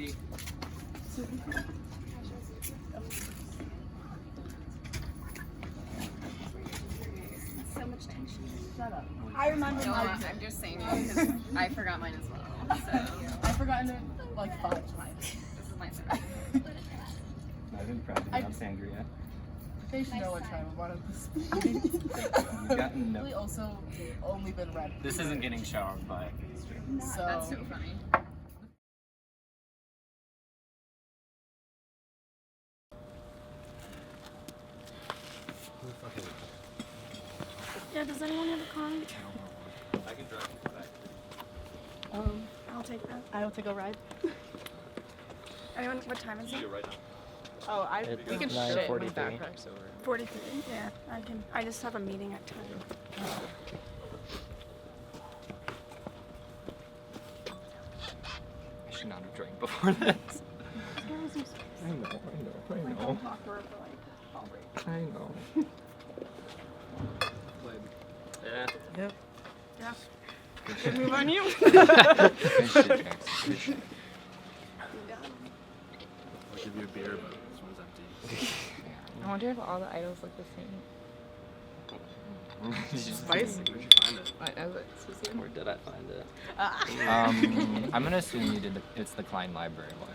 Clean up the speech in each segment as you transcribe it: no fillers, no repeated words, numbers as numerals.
see. So much tension. Shut up. I remember No, I'm just saying it because I forgot mine as well. So I've forgotten it like 5 times. this is my third. I've been practicing on sangria. They should know what time I'm on at this point. You've gotten no. We also only been red. This isn't getting showered, but it's true. So That's so funny. Yeah, does anyone have a car? I can drive you back. I'll take that. I don't take a ride. Anyone, what time is it? Right now. Oh, It's we can 9:43. shit my backpack's over. 43. Yeah, I can. I just have a meeting at 10. I should not have drank before this. I know. Talk to her for like all break. I know. Yeah. Yep. Yeah. Good Good shit. move on you. Good shit, Jackson. Good shit. I'll give you a beer, but this one's empty. I wonder if all the idols look the same. Spicy. Where'd you find it? I know it's Where did I find it? I'm gonna assume you did. It's the Klein Library one.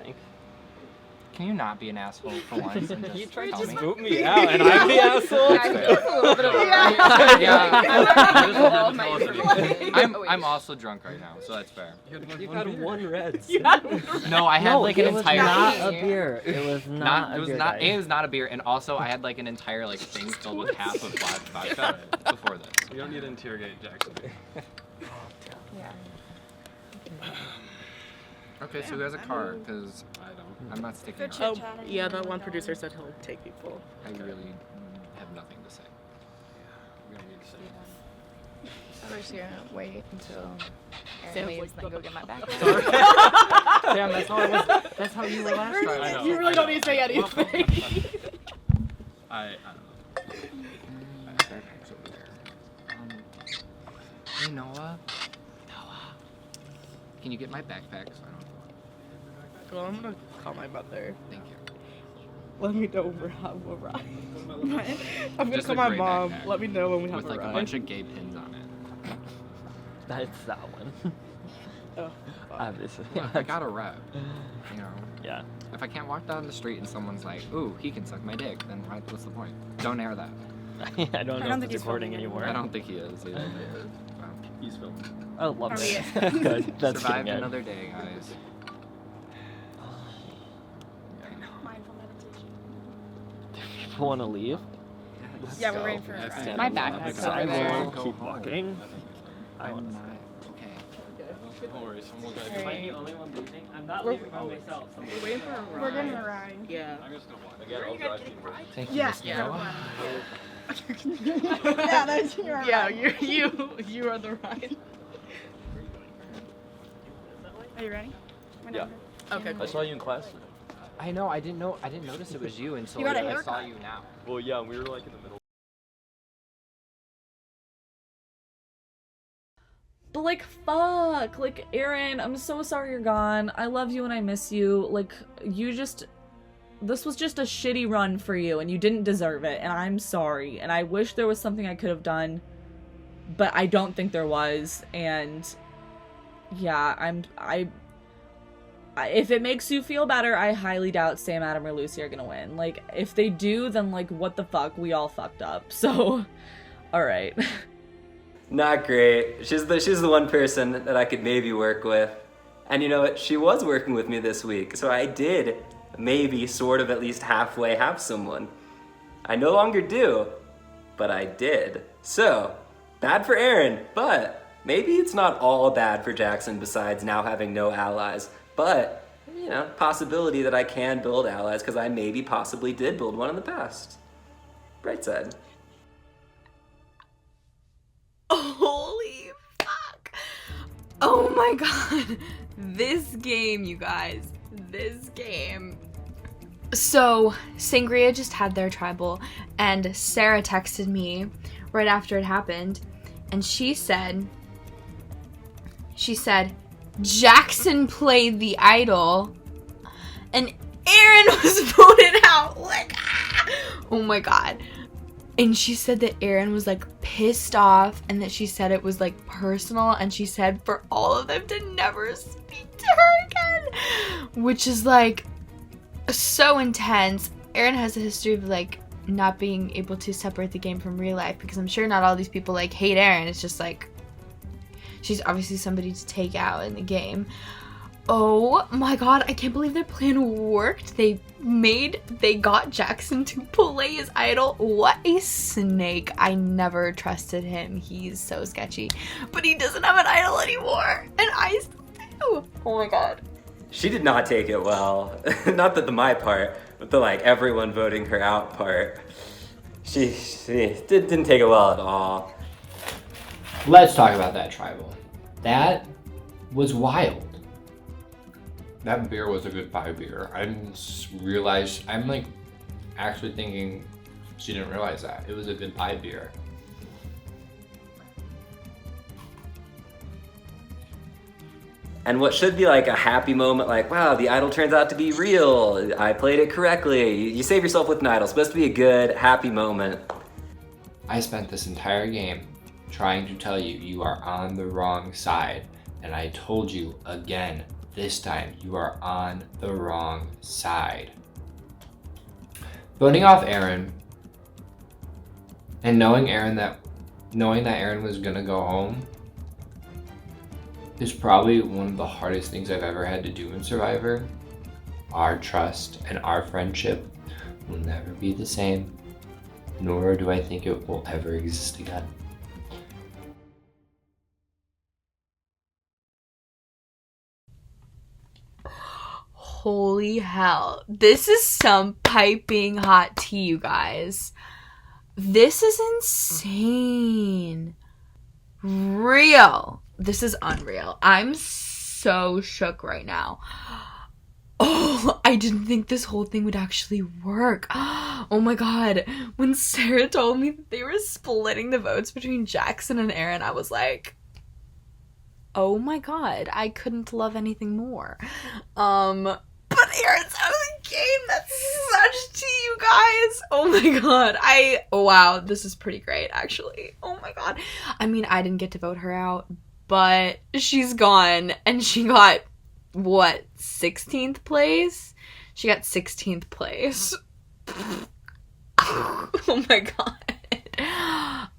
Thanks. Can you not be an asshole for once and just tell me? Boot me out, and I'm the asshole. Yeah, I think it's a little bit of Yeah. I'm also drunk right now, so that's fair. You've had one red. No, I had like an it was entire. not a beer. It was not, It was a beer. not. guys. It was not a beer, and also I had like an entire like thing filled with half of vodka before this. You don't need to interrogate Jackson. Yeah. Okay, so who has a car? Because I don't. I'm not sticking Good around. chit Oh, chatting. yeah, that one producer said he'll take people. I really have nothing to say. We don't need to say. So we're just gonna wait until Sounds Erin leaves, like then the- go get my backpack. Damn, that's how I was. That's how you were last time. I know. You really don't need to say anything. I don't know. Backpack's over there. Hey Noah. Noah. Can you get my backpack so I don't? Well, I'm gonna call my mother. Thank you. Let me know when we have a ride. I'm gonna Just call a my gray mom. backpack Let me know when we have With a like ride. a bunch of gay pins on it. That's that one. Oh, fuck. Obviously. Look, I got a rep. You know. Yeah. If I can't walk down the street and someone's like, "Ooh, he can suck my dick," then what's the point? Don't air that. I don't know don't if think it's he's recording filming anymore. I don't think he is either. He's filming. I love Are it. we- Good. That's Survived getting it. another day, guys. Mindful meditation. People want to leave? Yeah, we're waiting for a That's ride. it. My backpack's That's over it. there. Go Keep home. walking. I I'm want to. not okay. Don't worry, someone will Alright. guide you. only one leaving? I'm not We're- leaving by myself. We're waiting for a ride. We're getting a ride. Yeah. I'm just gonna walk. Again, I'll drive you. Thank you, Yeah. Miss Yeah. Noah. Yeah, that's your Yeah, ride. you are the ride. Are you ready? Yeah. Okay. I saw you in class. I know. I didn't notice it was you until You got a I saw haircut. you now. Well, yeah, we were like in the middle. But like, fuck, like, Erin, I'm so sorry you're gone. I love you and I miss you. Like, this was just a shitty run for you and you didn't deserve it, and I'm sorry. And I wish there was something I could have done, but I don't think there was. And yeah, if it makes you feel better, I highly doubt Sam, Adam, or Lucy are gonna win. Like, if they do, then like, what the fuck? We all fucked up. So, alright. Not great. She's the one person that I could maybe work with. And you know what? She was working with me this week, so I did maybe sort of at least halfway have someone. I no longer do, but I did. So, bad for Erin, but maybe it's not all bad for Jackson besides now having no allies. But, you know, possibility that I can build allies because I maybe possibly did build one in the past. Bright side. Holy fuck. Oh my god. This game, you guys. This game. So, Sangria just had their tribal, and Sarah texted me right after it happened, and she said, Jackson played the idol, and Erin was voted out. Like, oh my god. And she said that Erin was like pissed off, and that she said it was like personal, and she said for all of them to never speak to her again, which is like so intense. Erin has a history of like not being able to separate the game from real life, because I'm sure not all these people like hate Erin. It's just like she's obviously somebody to take out in the game. Oh my god, I can't believe their plan worked. They got Jackson to play his idol. What a snake. I never trusted him. He's so sketchy. But he doesn't have an idol anymore, and I still do. Oh my god. She did not take it well. Not that the my part, but the like everyone voting her out part. She didn't take it well at all. Let's talk about that tribal. That was wild. That beer was a good 5 beer. I didn't realize, I'm like actually thinking she didn't realize that. It was a good 5 beer. And what should be like a happy moment, like, wow, the idol turns out to be real. I played it correctly. You save yourself with an idol. It's supposed to be a good, happy moment. I spent this entire game trying to tell you you are on the wrong side. And I told you again, this time you are on the wrong side. Voting off Erin and knowing that Erin was gonna go home is probably one of the hardest things I've ever had to do in Survivor. Our trust and our friendship will never be the same, nor do I think it will ever exist again. Holy hell. This is some piping hot tea, you guys. This is insane. Real. This is unreal. I'm so shook right now. Oh, I didn't think this whole thing would actually work. Oh my god. When Sarah told me that they were splitting the votes between Jackson and Erin, I was like, oh my god, I couldn't love anything more. But Erin's out of the game. That's such tea, you guys. Oh my god. Wow, this is pretty great, actually. Oh my god. I mean, I didn't get to vote her out, but she's gone, and she got, what, 16th place? She got 16th place. Oh my god.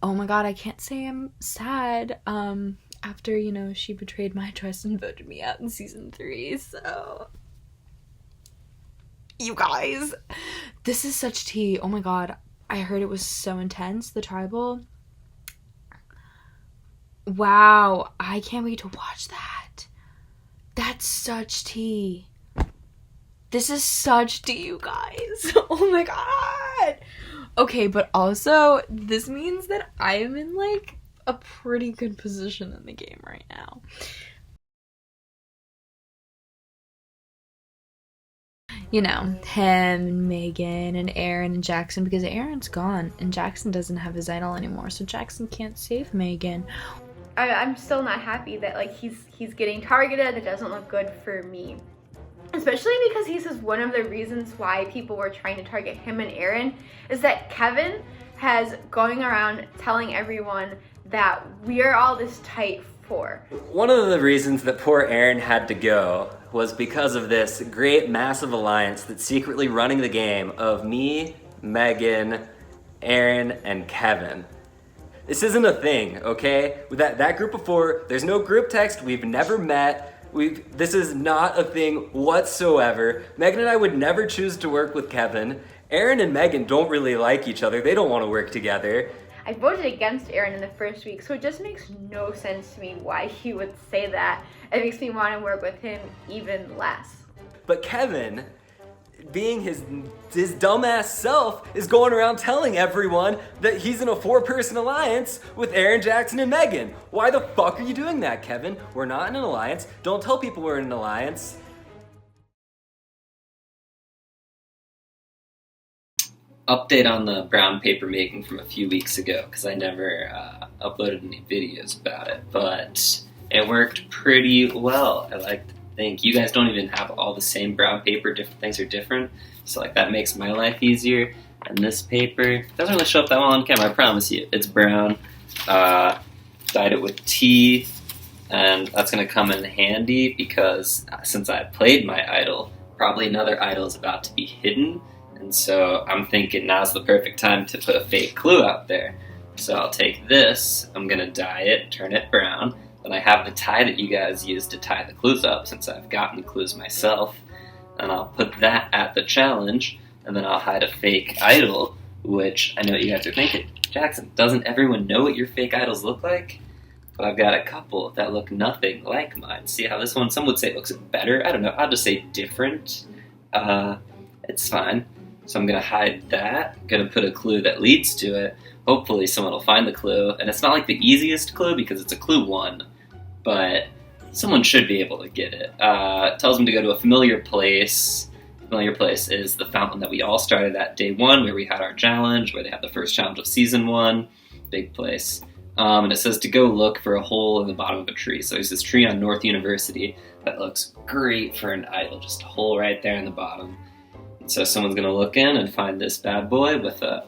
Oh my god, I can't say I'm sad. After, you know, she betrayed my trust and voted me out in season 3, so... You guys, this is such tea. Oh my god, I heard it was so intense, the tribal. Wow, I can't wait to watch that. That's such tea. This is such tea, you guys. Oh my god. Okay, but also, this means that I am in, like, a pretty good position in the game right now. You know, him and Megan and Erin and Jackson, because Erin's gone and Jackson doesn't have his idol anymore, so Jackson can't save Megan. I'm still not happy that like he's getting targeted. It doesn't look good for me, especially because he says one of the reasons why people were trying to target him and Erin is that Kevin has going around telling everyone that we are all this tight four. One of the reasons that poor Erin had to go was because of this great massive alliance that's secretly running the game of me, Megan, Erin, and Kevin. This isn't a thing, okay? With that group of 4, there's no group text, we've never met, this is not a thing whatsoever. Megan and I would never choose to work with Kevin. Erin and Megan don't really like each other, they don't want to work together. I voted against Erin in the first week, so it just makes no sense to me why he would say that. It makes me want to work with him even less. But Kevin, being his dumbass self, is going around telling everyone that he's in a 4-person alliance with Erin, Jackson, and Megan. Why the fuck are you doing that, Kevin? We're not in an alliance. Don't tell people we're in an alliance. Update on the brown paper making from a few weeks ago, because I never uploaded any videos about it, but it worked pretty well. I like to think you guys don't even have all the same brown paper. Different things are different, so like that makes my life easier. And this paper doesn't really show up that well on camera. I promise you, it's brown. Dyed it with tea, and that's gonna come in handy because since I played my idol, probably another idol is about to be hidden, and so I'm thinking now's the perfect time to put a fake clue out there. So I'll take this, I'm gonna dye it, turn it brown, then I have the tie that you guys use to tie the clues up since I've gotten the clues myself, and I'll put that at the challenge, and then I'll hide a fake idol, which I know what you guys are thinking. Jackson, doesn't everyone know what your fake idols look like? But I've got a couple that look nothing like mine. See how this one, some would say looks better. I don't know, I'll just say different. It's fine. So I'm gonna hide that, gonna put a clue that leads to it. Hopefully someone will find the clue. And it's not like the easiest clue because it's a clue 1, but someone should be able to get it. It tells them to go to a familiar place. Familiar place is the fountain that we all started at day 1, where we had our challenge, where they had the first challenge of season 1. Big place. And it says to go look for a hole in the bottom of a tree. So there's this tree on North University that looks great for an idol, just a hole right there in the bottom. And so someone's gonna look in and find this bad boy with a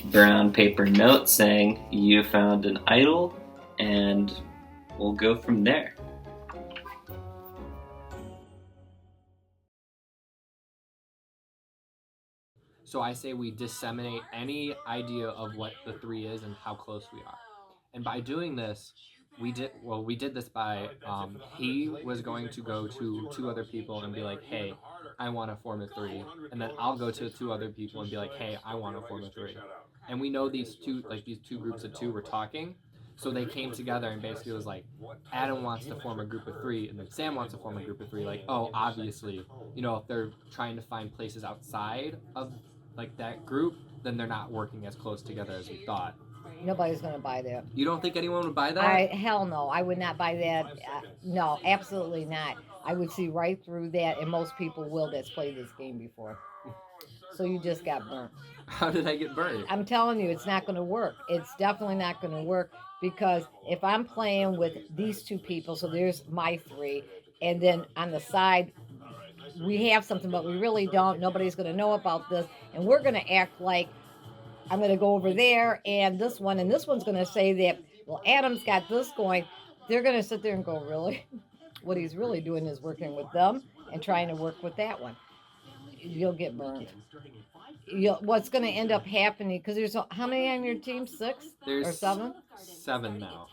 brown paper note saying, you found an idol, and we'll go from there. So I say we disseminate any idea of what the 3 is and how close we are. And by doing this, we did this by, he was going to go to 2 other people and be like, hey, I want to form a 3. And then I'll go to 2 other people and be like, hey, I want to form a 3. And we know these two groups of 2 were talking. So they came together and basically was like, Adam wants to form a group of 3, and then Sam wants to form a group of 3. Like, oh, obviously, you know, if they're trying to find places outside of like that group, then they're not working as close together as we thought. Nobody's going to buy that. You don't think anyone would buy that? Hell no, I would not buy that. No, absolutely not. I would see right through that, and most people will that's played this game before. So you just got burnt. How did I get burnt? I'm telling you, it's not going to work. It's definitely not going to work, because if I'm playing with these 2 people, so there's my 3, and then on the side, we have something, but we really don't. Nobody's going to know about this, and we're going to act like I'm going to go over there, and this one's going to say that, well, Adam's got this going. They're going to sit there and go, really? What he's really doing is working with them and trying to work with that one. You'll get burned. What's going to end up happening, because there's how many on your team? 6 or 7? 7 now.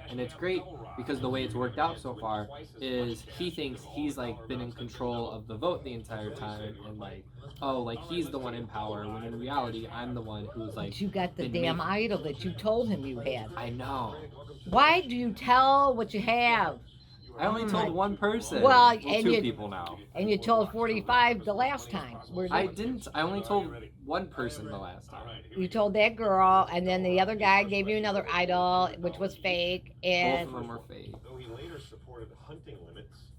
And it's great because the way it's worked out so far is he thinks he's like been in control of the vote the entire time, and like, oh, like he's the one in power, when in reality I'm the one who's like. But you got the damn idol that you told him you had. I know. Why do you tell what you have? I only told one person. Well, and 2 people now. And you told 45 the last time. I didn't. I only told one person the last time. You told that girl, and then the other guy gave you another idol, which was fake. And both of them were fake.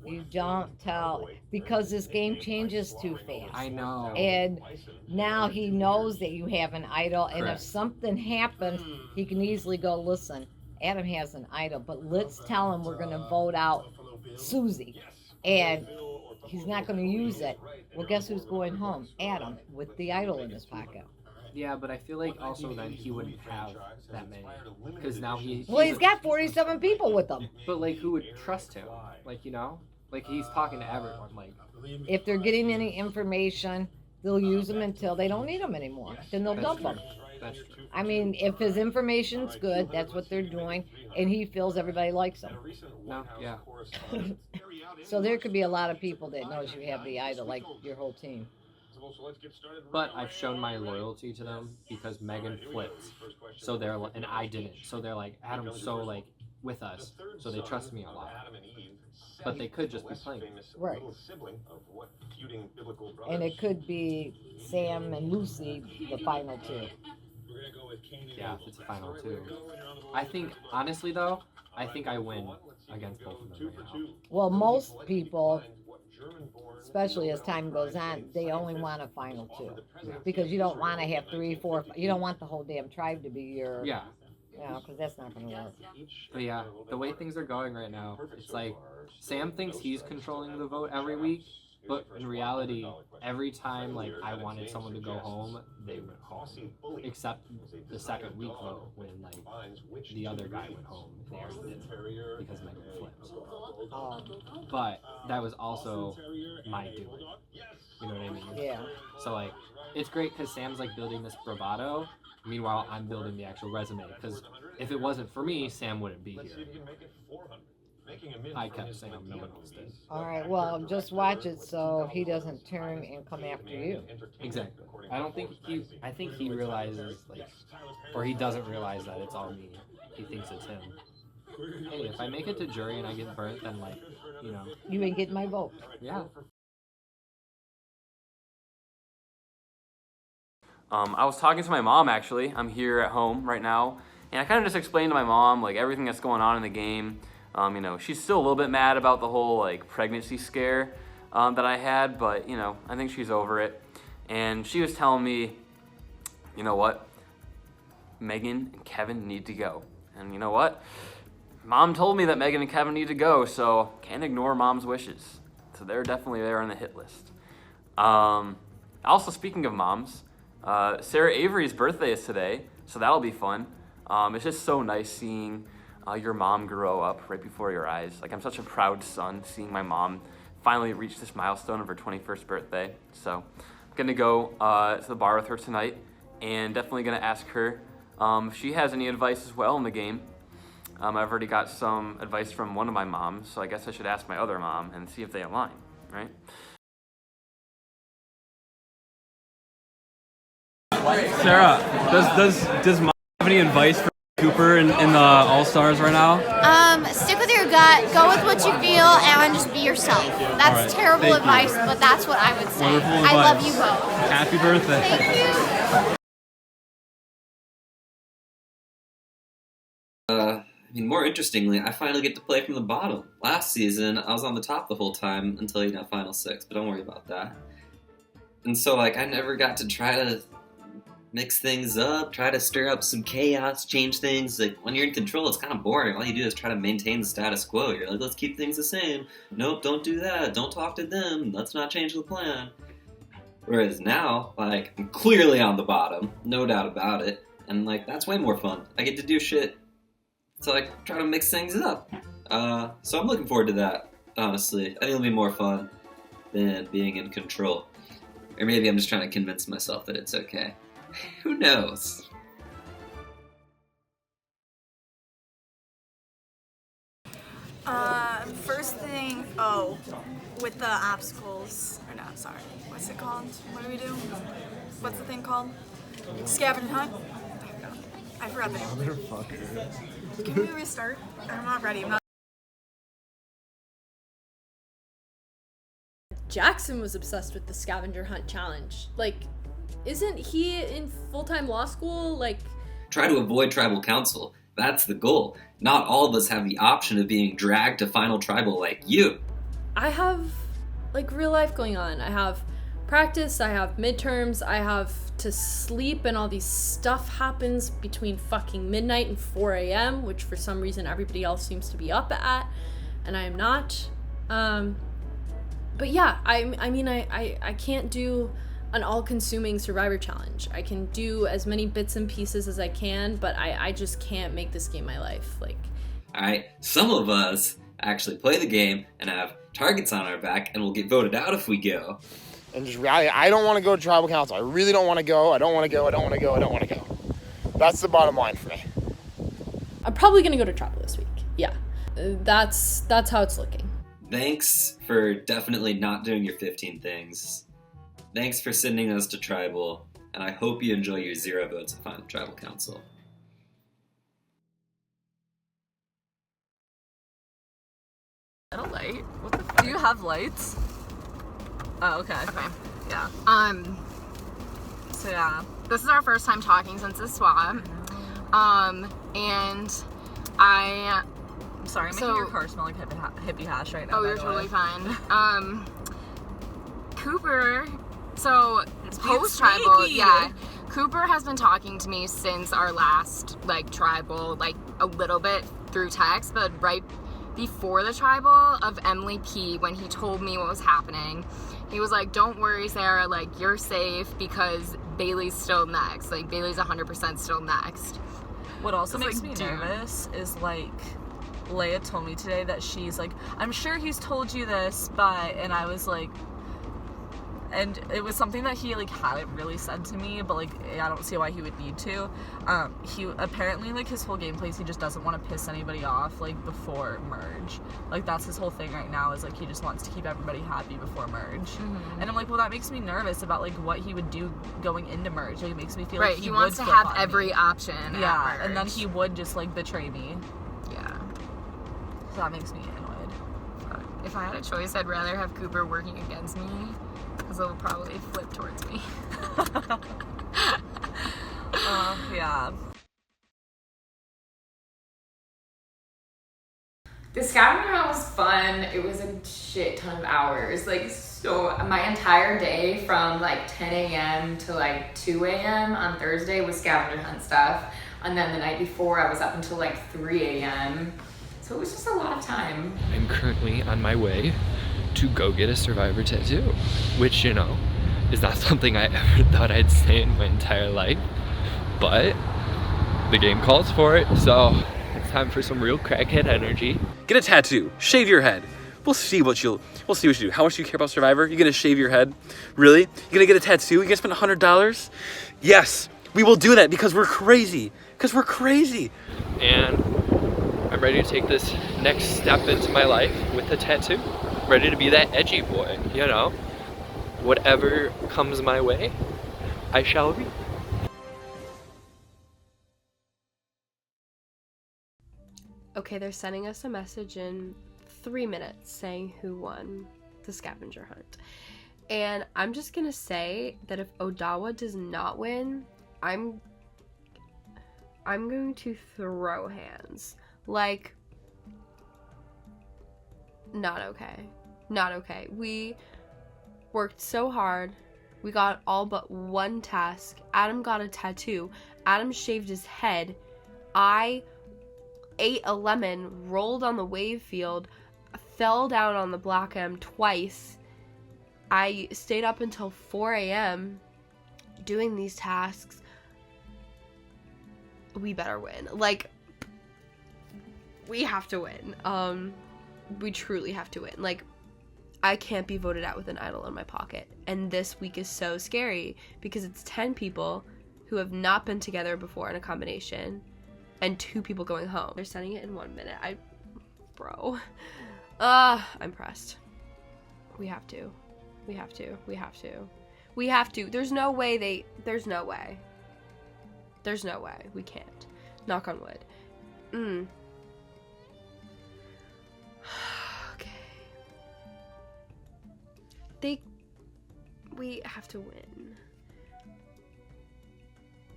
You don't tell, because this game changes too fast. I know. And now he knows that you have an idol, and Correct. if something happens, he can easily go, listen, Adam has an idol, but let's tell him we're going to vote out Susie, and he's not going to use it. Well, guess who's going home? Adam, with the idol in his pocket. Yeah, but I feel like also then he wouldn't have that many, because now he's got 47 people with him. But like, who would trust him? Like, you know, like he's talking to everyone. Like, if they're getting any information, they'll use them until they don't need them anymore. Then they'll dump them. That's true. I mean, if his information's good, that's what they're doing, and he feels everybody likes him. No, yeah. So there could be a lot of people that knows you have the idol, like your whole team. But I've shown my loyalty to them because Megan flipped, so they're and I didn't. So they're like, Adam's so like with us, so they trust me a lot. But they could just be playing. Right. And it could be Sam and Lucy, the final 2. Yeah, it's a final 2. I think, honestly though, I think I win against both of them right now. Well, most people, especially as time goes on, they only want a final 2. Because you don't want to have 3, 4, you don't want the whole damn tribe to be your... Yeah. Yeah, because that's not going to work. But yeah, the way things are going right now, it's like Sam thinks he's controlling the vote every week, but in reality, every time like I wanted someone to go home, they went home. Except the second week vote when like the other guy went home and Erin didn't because Megan flipped. But that was also my doing. You know what I mean? Yeah. So like, it's great because Sam's like building this bravado. Meanwhile, I'm building the actual resume. Because if it wasn't for me, Sam wouldn't be here. I kept Sam. No one else did. All right, well, just watch it so he doesn't turn and come after you. Exactly. I think he realizes, like, or he doesn't realize that it's all me. He thinks it's him. Hey, if I make it to jury and I get burnt, then like, you know. You ain't getting my vote. Yeah. I was talking to my mom, actually. I'm here at home right now, and I kind of just explained to my mom like everything that's going on in the game. You know, she's still a little bit mad about the whole like pregnancy scare that I had, but you know, I think she's over it. And she was telling me, you know what, Megan and Kevin need to go. And you know what, Mom told me that Megan and Kevin need to go, so can't ignore Mom's wishes. So they're definitely there on the hit list. Also, speaking of moms, Sarah Avery's birthday is today, so that'll be fun. It's just so nice seeing your mom grow up right before your eyes. Like, I'm such a proud son seeing my mom finally reach this milestone of her 21st birthday. So I'm gonna go to the bar with her tonight and definitely gonna ask her if she has any advice as well in the game. I've already got some advice from one of my moms, so I guess I should ask my other mom and see if they align, right? Sarah, does Mom have any advice for Cooper in the All-Stars right now? Stick with your gut, go with what you feel, and just be yourself. That's All right. terrible Thank advice, you. but that's what I would say. Wonderful I love advice. you both. Happy birthday. Thank you. I mean, more interestingly, I finally get to play from the bottom. Last season, I was on the top the whole time until, you know, Final Six, but don't worry about that. And so, like, I never got to try to mix things up, try to stir up some chaos, change things. Like, when you're in control, it's kind of boring. All you do is try to maintain the status quo. You're like, let's keep things the same. Nope, don't do that. Don't talk to them. Let's not change the plan. Whereas now, like, I'm clearly on the bottom, no doubt about it. And, like, that's way more fun. I get to do shit to, like, try to mix things up. So I'm looking forward to that, honestly. I think it'll be more fun than being in control. Or maybe I'm just trying to convince myself that it's okay. Who knows? First thing, with the obstacles, or no, sorry, what's it called? What do we do? What's the thing called? Scavenger hunt? I forgot the name. Can we restart? I'm not ready. Jackson was obsessed with the scavenger hunt challenge. Like, isn't he in full-time law school? Like, Try to avoid tribal council. That's the goal. Not all of us have the option of being dragged to final tribal like you. I have, like, real life going on. I have practice, I have midterms, I have to sleep, and all these stuff happens between fucking midnight and 4 a.m., which for some reason everybody else seems to be up at, and I am not. But yeah, I mean, I can't do an all-consuming Survivor challenge. I can do as many bits and pieces as I can, but I just can't make this game my life. Like, Alright, some of us actually play the game and have targets on our back and will get voted out if we go. And just I don't want to go to tribal council. I really don't want to go. I don't want to go. I don't want to go. I don't want to go. That's the bottom line for me. I'm probably gonna go to tribal this week. Yeah, that's how it's looking. Thanks for definitely not doing your 15 things. Thanks for sending us to tribal, and I hope you enjoy your 0 votes at final tribal council. Is that a light? What the do you have lights? Oh, okay. Okay. Yeah. So yeah, this is our first time talking since the swap. And I'm sorry, I'm making your car smell like hippie hash right now. Oh, you're totally fine. Cooper, so post tribal, yeah. Cooper has been talking to me since our last, like, tribal, like, a little bit through text, but right before the tribal of Emily P, when he told me what was happening, he was like, don't worry, Sarah, like, you're safe because Bailey's still next. Like, Bailey's 100% still next. What also It's makes like, me dude. nervous is, like, Leah told me today that she's like, I'm sure he's told you this, but, and I was like, and it was something that he, like, hadn't really said to me, but, like, I don't see why he would need to. He, apparently, like, his whole gameplay is he just doesn't want to piss anybody off, like, before merge. Like, that's his whole thing right now, is, like, he just wants to keep everybody happy before merge. And I'm like, well, that makes me nervous about, like, what he would do going into merge. Like, it makes me feel Right, like he would wants to flip have on every me. option at Yeah, and then merge. he would just, like, betray me. Yeah. So that makes me annoyed. If I had a choice, I'd rather have Cooper working against me, because it'll probably flip towards me. Yeah. The scavenger hunt was fun. It was a shit ton of hours. Like, so my entire day from like 10 a.m. to like 2 a.m. on Thursday was scavenger hunt stuff. And then the night before I was up until like 3 a.m. So it was just a lot of time. I'm currently on my way to go get a survivor tattoo, which, you know, is not something I ever thought I'd say in my entire life, but the game calls for it, so it's time for some real crackhead energy. Get a tattoo. Shave your head. We'll see what you do. How much do you care about Survivor? You're gonna shave your head? Really? You're gonna get a tattoo? You're gonna spend $100? Yes, we will do that because we're crazy. Because we're crazy. And I'm ready to take this next step into my life with a tattoo. Ready to be that edgy boy, you know? Whatever comes my way, I shall be. Okay, they're sending us a message in 3 minutes saying who won the scavenger hunt. And I'm just gonna say that if Odawa does not win, I'm going to throw hands. Like, not okay. Not okay. We worked so hard. We got all but one task. Adam got a tattoo. Adam shaved his head. I ate a lemon, rolled on the wave field, fell down on the Black M twice. I stayed up until 4 a.m. doing these tasks. We better win. Like, we have to win. We truly have to win. Like, I can't be voted out with an idol in my pocket. And this week is so scary because it's 10 people who have not been together before in a combination and 2 people going home. They're sending it in 1 minute. Bro. I'm pressed. We have to. We have to. We have to. We have to. There's no way. There's no way. There's no way. We can't. Knock on wood. Okay. We have to win.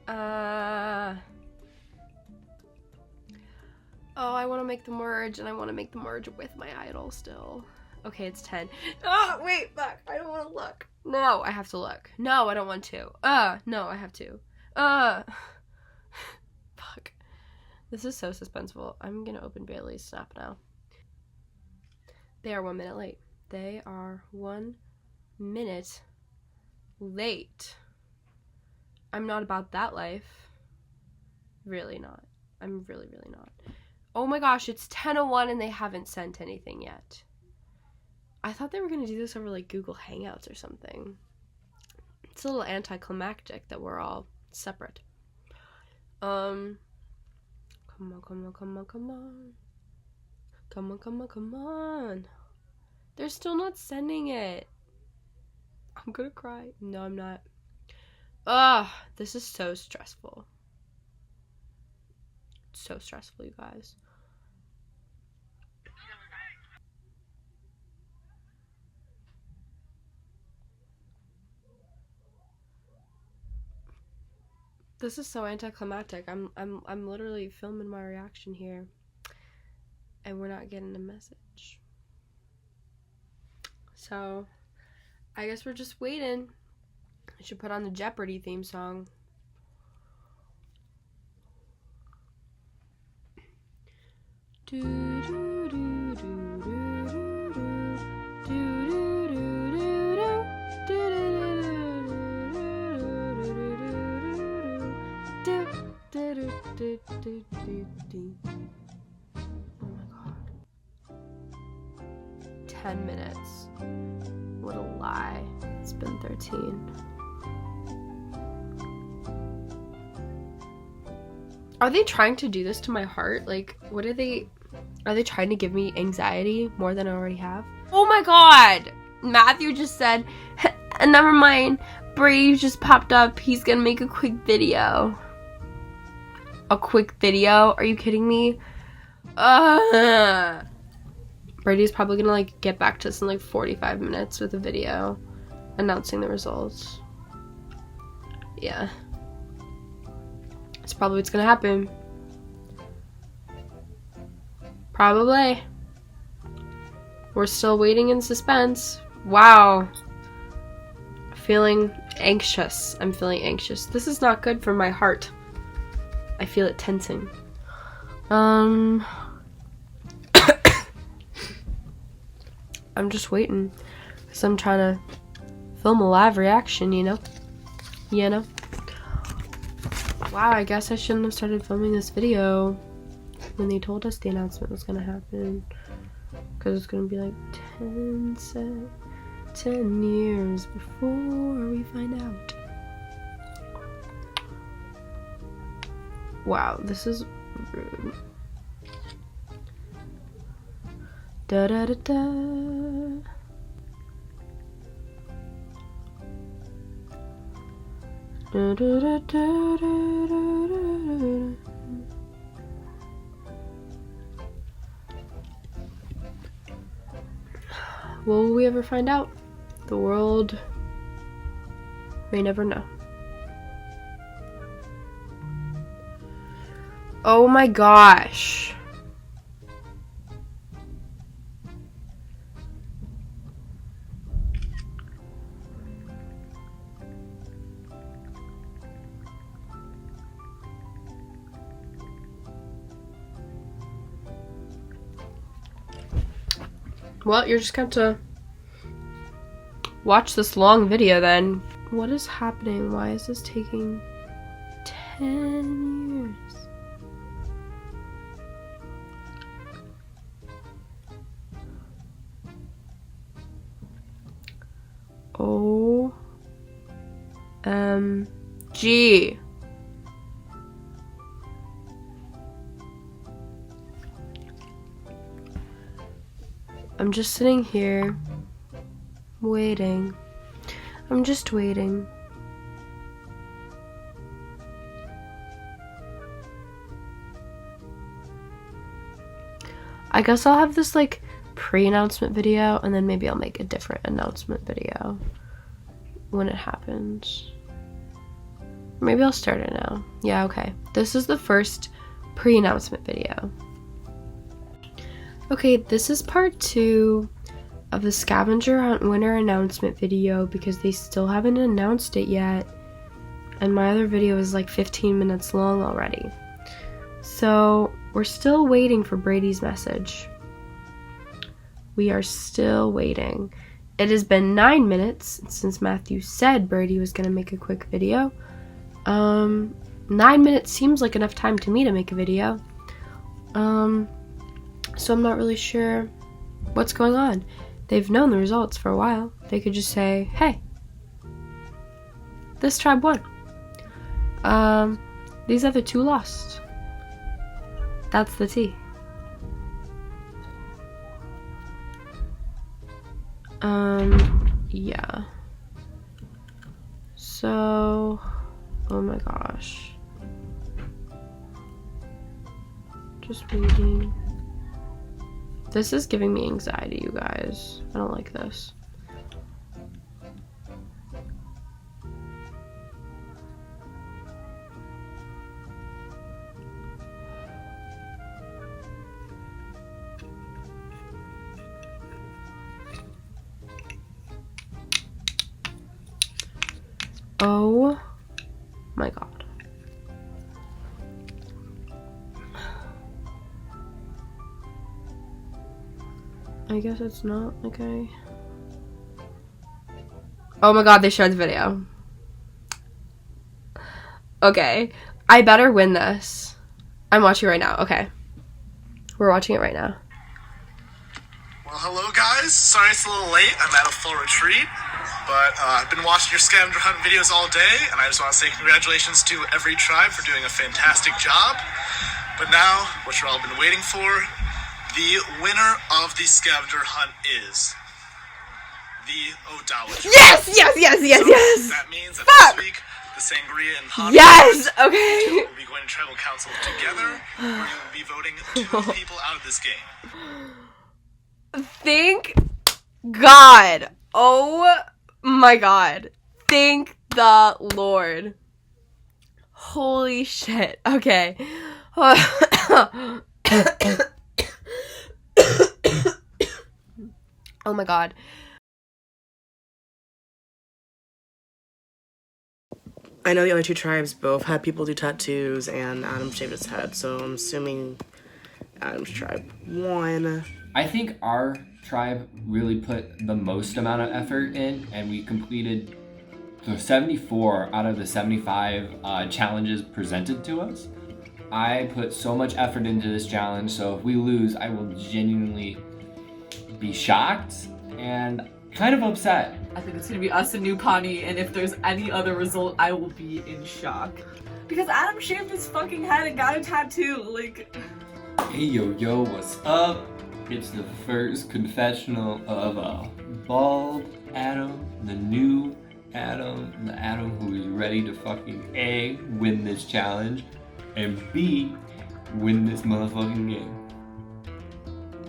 Oh, I want to make the merge, and I want to make the merge with my idol still. Okay, it's 10. Oh, wait, fuck. I don't want to look. No, I have to look. No, I don't want to. No, I have to. Fuck. This is so suspenseful. I'm gonna open Bailey's Snap now. They are 1 minute late. They are 1 minute late. I'm not about that life. Really not. I'm really, really not. Oh my gosh, it's 10:01 and they haven't sent anything yet. I thought they were gonna do this over like Google Hangouts or something. It's a little anticlimactic that we're all separate. Come on, come on, come on, come on. Come on, come on, come on. They're still not sending it. I'm gonna cry. No, I'm not. This is so stressful. It's so stressful, you guys. This is so anticlimactic. I'm literally filming my reaction here, and we're not getting a message. So, I guess we're just waiting. I should put on the Jeopardy theme song. Oh my god. 10 minutes. What a lie. It's been 13. Are they trying to do this to my heart? Like, what are they trying to give me anxiety more than I already have? Oh my god! Matthew just said, never mind, Brave just popped up, he's gonna make a quick video. A quick video? Are you kidding me? Brady's probably gonna like get back to us in like 45 minutes with a video announcing the results. Yeah. That's probably what's gonna happen. Probably. We're still waiting in suspense. Wow. Feeling anxious. I'm feeling anxious. This is not good for my heart. I feel it tensing. I'm just waiting because I'm trying to film a live reaction, you know? Wow, I guess I shouldn't have started filming this video when they told us the announcement was gonna happen, because it's gonna be like 10 years before we find out. Wow, this is rude. Da da da da. Da, da, da, da, da, da. Will we ever find out? The world may never know. Oh my gosh. Well, you're just going to watch this long video then. What is happening? Why is this taking 10 years? OMG. I'm just sitting here waiting. I'm just waiting. I guess I'll have this like pre-announcement video and then maybe I'll make a different announcement video when it happens. Maybe I'll start it now. Yeah, okay. This is the first pre-announcement video. Okay, this is part 2 of the Scavenger Hunt winner announcement video because they still haven't announced it yet. And my other video is like 15 minutes long already. So we're still waiting for Brady's message. We are still waiting. It has been 9 minutes since Matthew said Brady was gonna make a quick video. 9 minutes seems like enough time to me to make a video. So I'm not really sure what's going on. They've known the results for a while. They could just say, hey, this tribe won. These other two lost. That's the tea. Yeah. So, oh my gosh. Just waiting. This is giving me anxiety, you guys. I don't like this. Oh my god. I guess it's not okay. Oh my god, they shared the video. Okay. I better win this. I'm watching right now. Okay. We're watching it right now. Well, hello guys. Sorry it's a little late. I'm at a full retreat, but I've been watching your scavenger hunt videos all day, and I just want to say congratulations to every tribe for doing a fantastic job. But now, what you've all been waiting for, the winner of the scavenger hunt is the Odawa tribe. Yes, yes, yes, yes, So yes. that means that Fuck. this week, the Sangria and Hot Yes, okay. will be going to tribal council together, where you will be voting 2 people out of this game. Thank God. Oh my God. Thank the Lord. Holy shit. Okay. Oh my God. I know the other 2 tribes both had people do tattoos, and Adam shaved his head, so I'm assuming Adam's tribe won. I think our tribe really put the most amount of effort in, and we completed the 74 out of the 75 challenges presented to us. I put so much effort into this challenge, so if we lose, I will genuinely be shocked and kind of upset. I think it's gonna be us and new Paani, and if there's any other result, I will be in shock. Because Adam shaved his fucking head and got a tattoo, like... Hey yo, what's up? It's the first confessional of a bald Adam, the new Adam, the Adam who is ready to fucking A, win this challenge, and B, win this motherfucking game.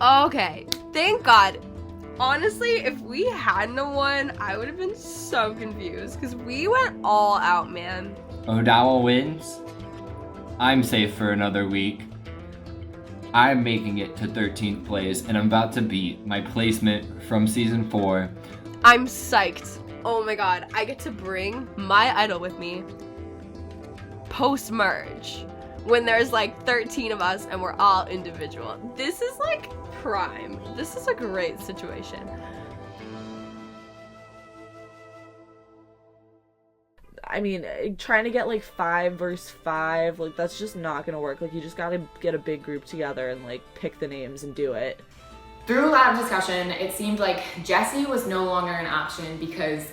Okay. Thank God. Honestly, if we hadn't won, I would have been so confused because we went all out, man. Odawa wins. I'm safe for another week. I'm making it to 13th place, and I'm about to beat my placement from season 4. I'm psyched. Oh my God. I get to bring my idol with me post-merge when there's like 13 of us and we're all individual. This is like prime. This is a great situation. I mean, trying to get like 5 versus 5, like that's just not gonna work. Like you just gotta get a big group together and like pick the names and do it. Through a lot of discussion, it seemed like Jessie was no longer an option because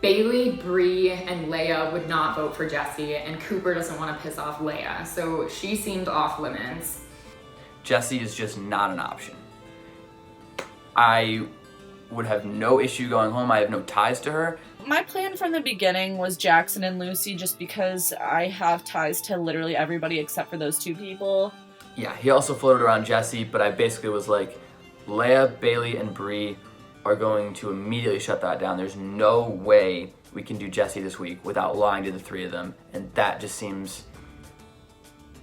Bailey, Bree, and Leah would not vote for Jessie, and Cooper doesn't want to piss off Leah, so she seemed off limits. Jessie is just not an option. I would have no issue going home. I have no ties to her. My plan from the beginning was Jackson and Lucy just because I have ties to literally everybody except for those 2 people. Yeah, he also floated around Jessie, but I basically was like, Leah, Bailey, and Bree are going to immediately shut that down. There's no way we can do Jessie this week without lying to the 3 of them, and that just seems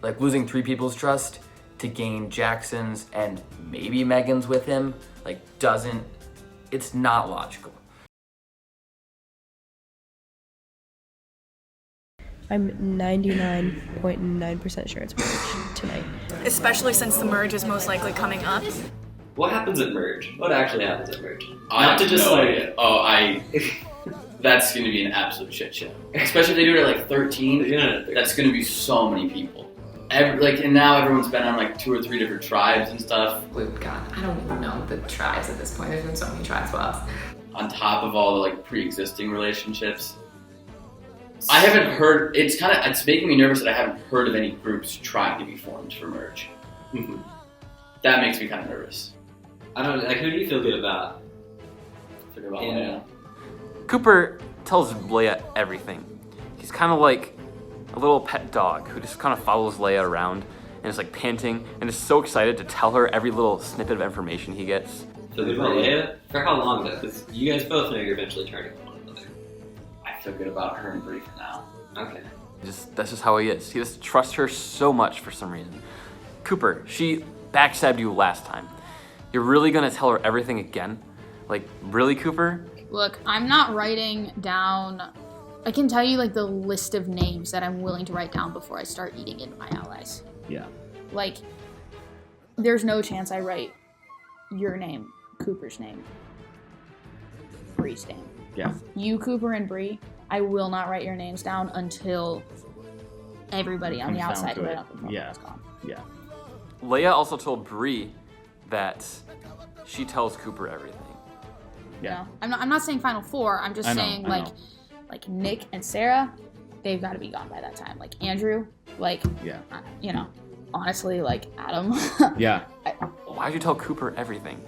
like losing 3 people's trust to gain Jackson's and maybe Megan's with him, like it's not logical. I'm 99.9% sure it's merge tonight. Especially since the merge is most likely coming up. What happens at merge? What actually happens at merge? I Not to just no like idea. That's gonna be an absolute shit show. Especially if they do it at like 13. That's gonna be so many people. And now everyone's been on like 2 or 3 different tribes and stuff. God, I don't even know the tribes at this point. There's been so many tribes swaps. On top of all the like pre-existing relationships. I haven't heard, it's making me nervous that I haven't heard of any groups trying to be formed for merge. That makes me kind of nervous. I don't know, like, who do you feel good about? Cooper tells Leah everything. He's kind of like a little pet dog who just kind of follows Leah around and is like panting and is so excited to tell her every little snippet of information he gets. Feel good about Leah? For how long though? Because you guys both know you're eventually turning to one another. I feel good about her and Bree for now. Okay. That's just how he is. He just trusts her so much for some reason. Cooper, she backstabbed you last time. You're really gonna tell her everything again? Like, really, Cooper? Look, I'm not writing down... I can tell you, like, the list of names that I'm willing to write down before I start eating into my allies. Yeah. Like, there's no chance I write your name Cooper's name. Bree's name. Yeah. You, Cooper, and Bree, I will not write your names down until everybody on the Comes down outside to who it. I don't control Yeah. is gone. Yeah. Leah also told Bree that she tells Cooper everything. Yeah. I'm not saying Final Four. I'm just saying like Nick and Sarah, they've got to be gone by that time. Like Andrew, like you know, honestly, like Adam. Yeah. Why'd you tell Cooper everything?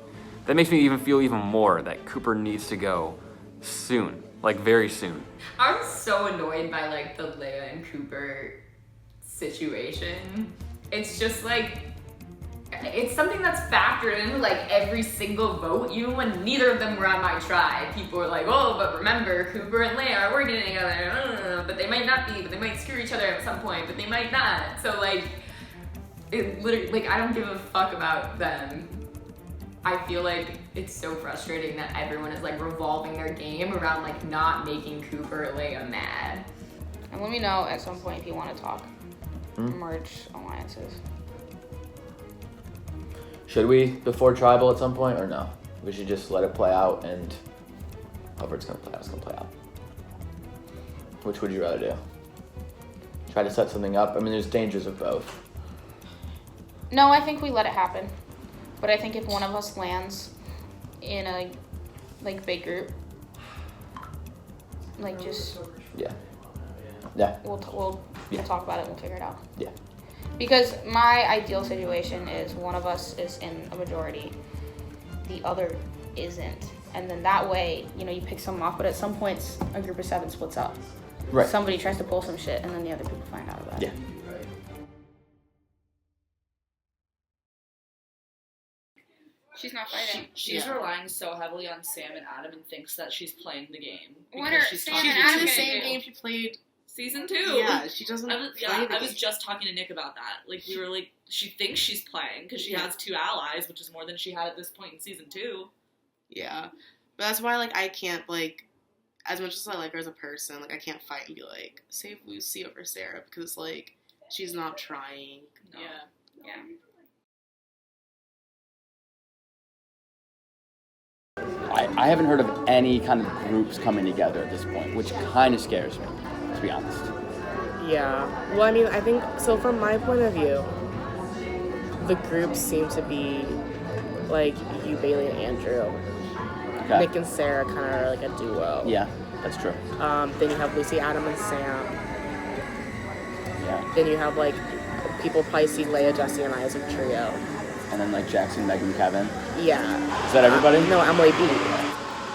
That makes me even feel even more that Cooper needs to go soon, like very soon. I'm so annoyed by like the Leah and Cooper situation. It's just like, it's something that's factored into like every single vote. Even when neither of them were on my tribe, people were like, oh, but remember, Cooper and Leah are working together. But they might not be, but they might screw each other at some point, but they might not. So like, it literally, like, I don't give a fuck about them. I feel like it's so frustrating that everyone is like revolving their game around like not making Cooper and Leah mad. And let me know at some point if you want to talk merge alliances. Should we before tribal at some point or no? We should just let it play out and however it's gonna play out, it's gonna play out. Which would you rather do? Try to set something up? I mean, there's dangers of both. No, I think we let it happen. But I think if one of us lands in a like big group, like just Yeah. we'll talk about it and we'll figure it out. Yeah. Because my ideal situation is one of us is in a majority, the other isn't, and then that way, you know, you pick someone off. But at some points, a group of 7 splits up. Right. Somebody tries to pull some shit, and then the other people find out about it. Yeah. She's not fighting. She's relying so heavily on Sam and Adam and thinks that she's playing the game. What because are she's Sam talking and to Adam the gonna same do? game she played season 2. Yeah, she doesn't I was, play the I was game. just talking to Nick about that. Like, we were like, she thinks she's playing because she Yeah. has 2 allies, which is more than she had at this point in season 2. Yeah. But that's why, like, I can't, like, as much as I like her as a person, like, I can't fight and be like, save Lucy over Sarah, because, like, she's not trying. No. Yeah. I haven't heard of any kind of groups coming together at this point, which kind of scares me, to be honest. Yeah. Well, I mean, I think, so from my point of view, the groups seem to be, like, you, Bailey, and Andrew. Okay. Nick and Sarah kind of are like a duo. Yeah, that's true. Then you have Lucy, Adam, and Sam. Yeah. Then you have, like, people probably see Leah, Jesse, and I as a trio. And then like Jackson, Megan, Kevin. Yeah. Is that everybody? No, Emily B.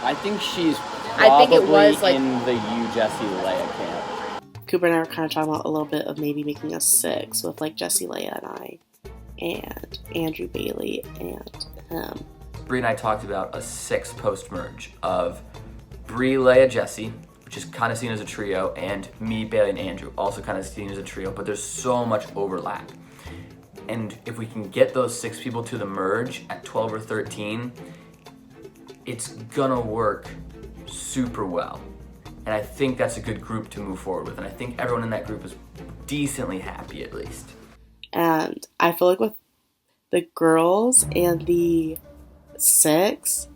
I think she's I think it probably was, like- in the you, Jesse, Leah camp. Cooper and I were kind of talking about a little bit of maybe making a 6 with, like, Jesse, Leah, and I. And Andrew, Bailey, and him. Bree and I talked about a 6 post-merge of Bree, Leah, Jesse, which is kind of seen as a trio, and me, Bailey, and Andrew, also kind of seen as a trio, but there's so much overlap. And if we can get those 6 people to the merge at 12 or 13, it's gonna work super well. And I think that's a good group to move forward with. And I think everyone in that group is decently happy at least. And I feel like with the girls and the 6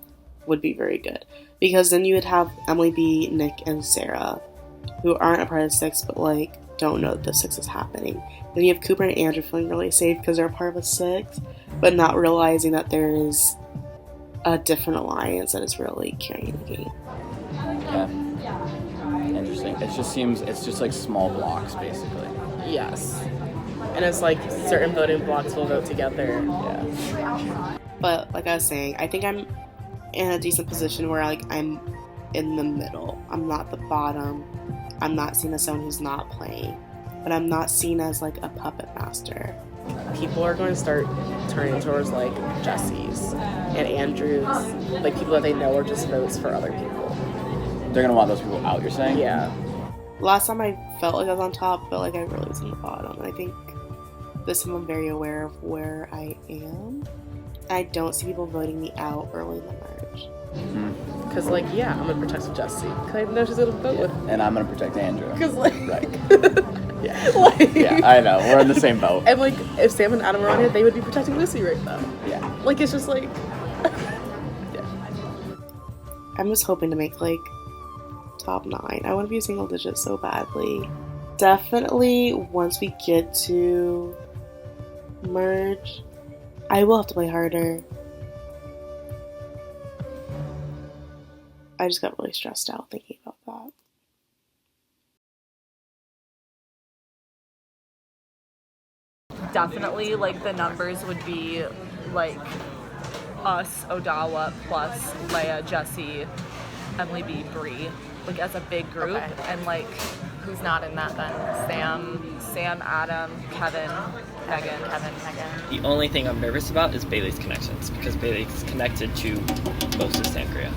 would be very good. Because then you would have Emily B, Nick, and Sarah, who aren't a part of the 6, but, like, don't know that the 6 is happening. Then you have Cooper and Andrew feeling really safe because they're a part of a 6, but not realizing that there is a different alliance that is really carrying the game. Yeah. Interesting. It just seems, it's just like small blocks, basically. Yes. And it's like certain voting blocks will vote together. Yeah. But like I was saying, I think I'm in a decent position where, like, I'm in the middle. I'm not the bottom. I'm not seen as someone who's not playing. But I'm not seen as, like, a puppet master. People are going to start turning towards, like, Jesse's and Andrew's, like, people that they know are just votes for other people. They're gonna want those people out, you're saying? Yeah. Last time I felt like I was on top, but, like, I really was on the bottom. And I think this time I'm very aware of where I am. I don't see people voting me out early in the merge. Because, like, yeah, I'm going to protect Jessie. Because I know she's going to vote with me. And I'm gonna protect Andrew. Because, like... Right. Yeah. Like, Yeah, I know. We're in the same boat. And, like, if Sam and Adam were on here, they would be protecting Lucy right now. Yeah. Like, it's just like... I'm just hoping to make like top 9. I want to be a single digit so badly. Definitely once we get to merge, I will have to play harder. I just got really stressed out thinking about that. Definitely, like, the numbers would be, like, us, Odawa, plus Leah, Jessie, Emily B, Bree, like, as a big group. Okay. And, like, who's not in that then? Sam, Adam, Kevin, Megan. The only thing I'm nervous about is Bailey's connections, because Bailey's connected to most of Sangria.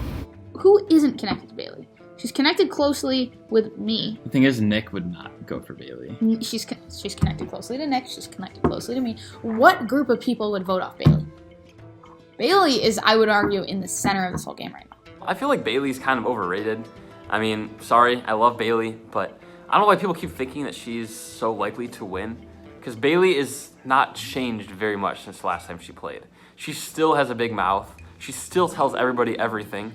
Who isn't connected to Bailey? She's connected closely with me. The thing is, Nick would not go for Bailey. She's connected closely to Nick. She's connected closely to me. What group of people would vote off Bailey? Bailey is, I would argue, in the center of this whole game right now. I feel like Bailey's kind of overrated. I mean, sorry, I love Bailey, but I don't know why people keep thinking that she's so likely to win. Because Bailey is not changed very much since the last time she played. She still has a big mouth. She still tells everybody everything.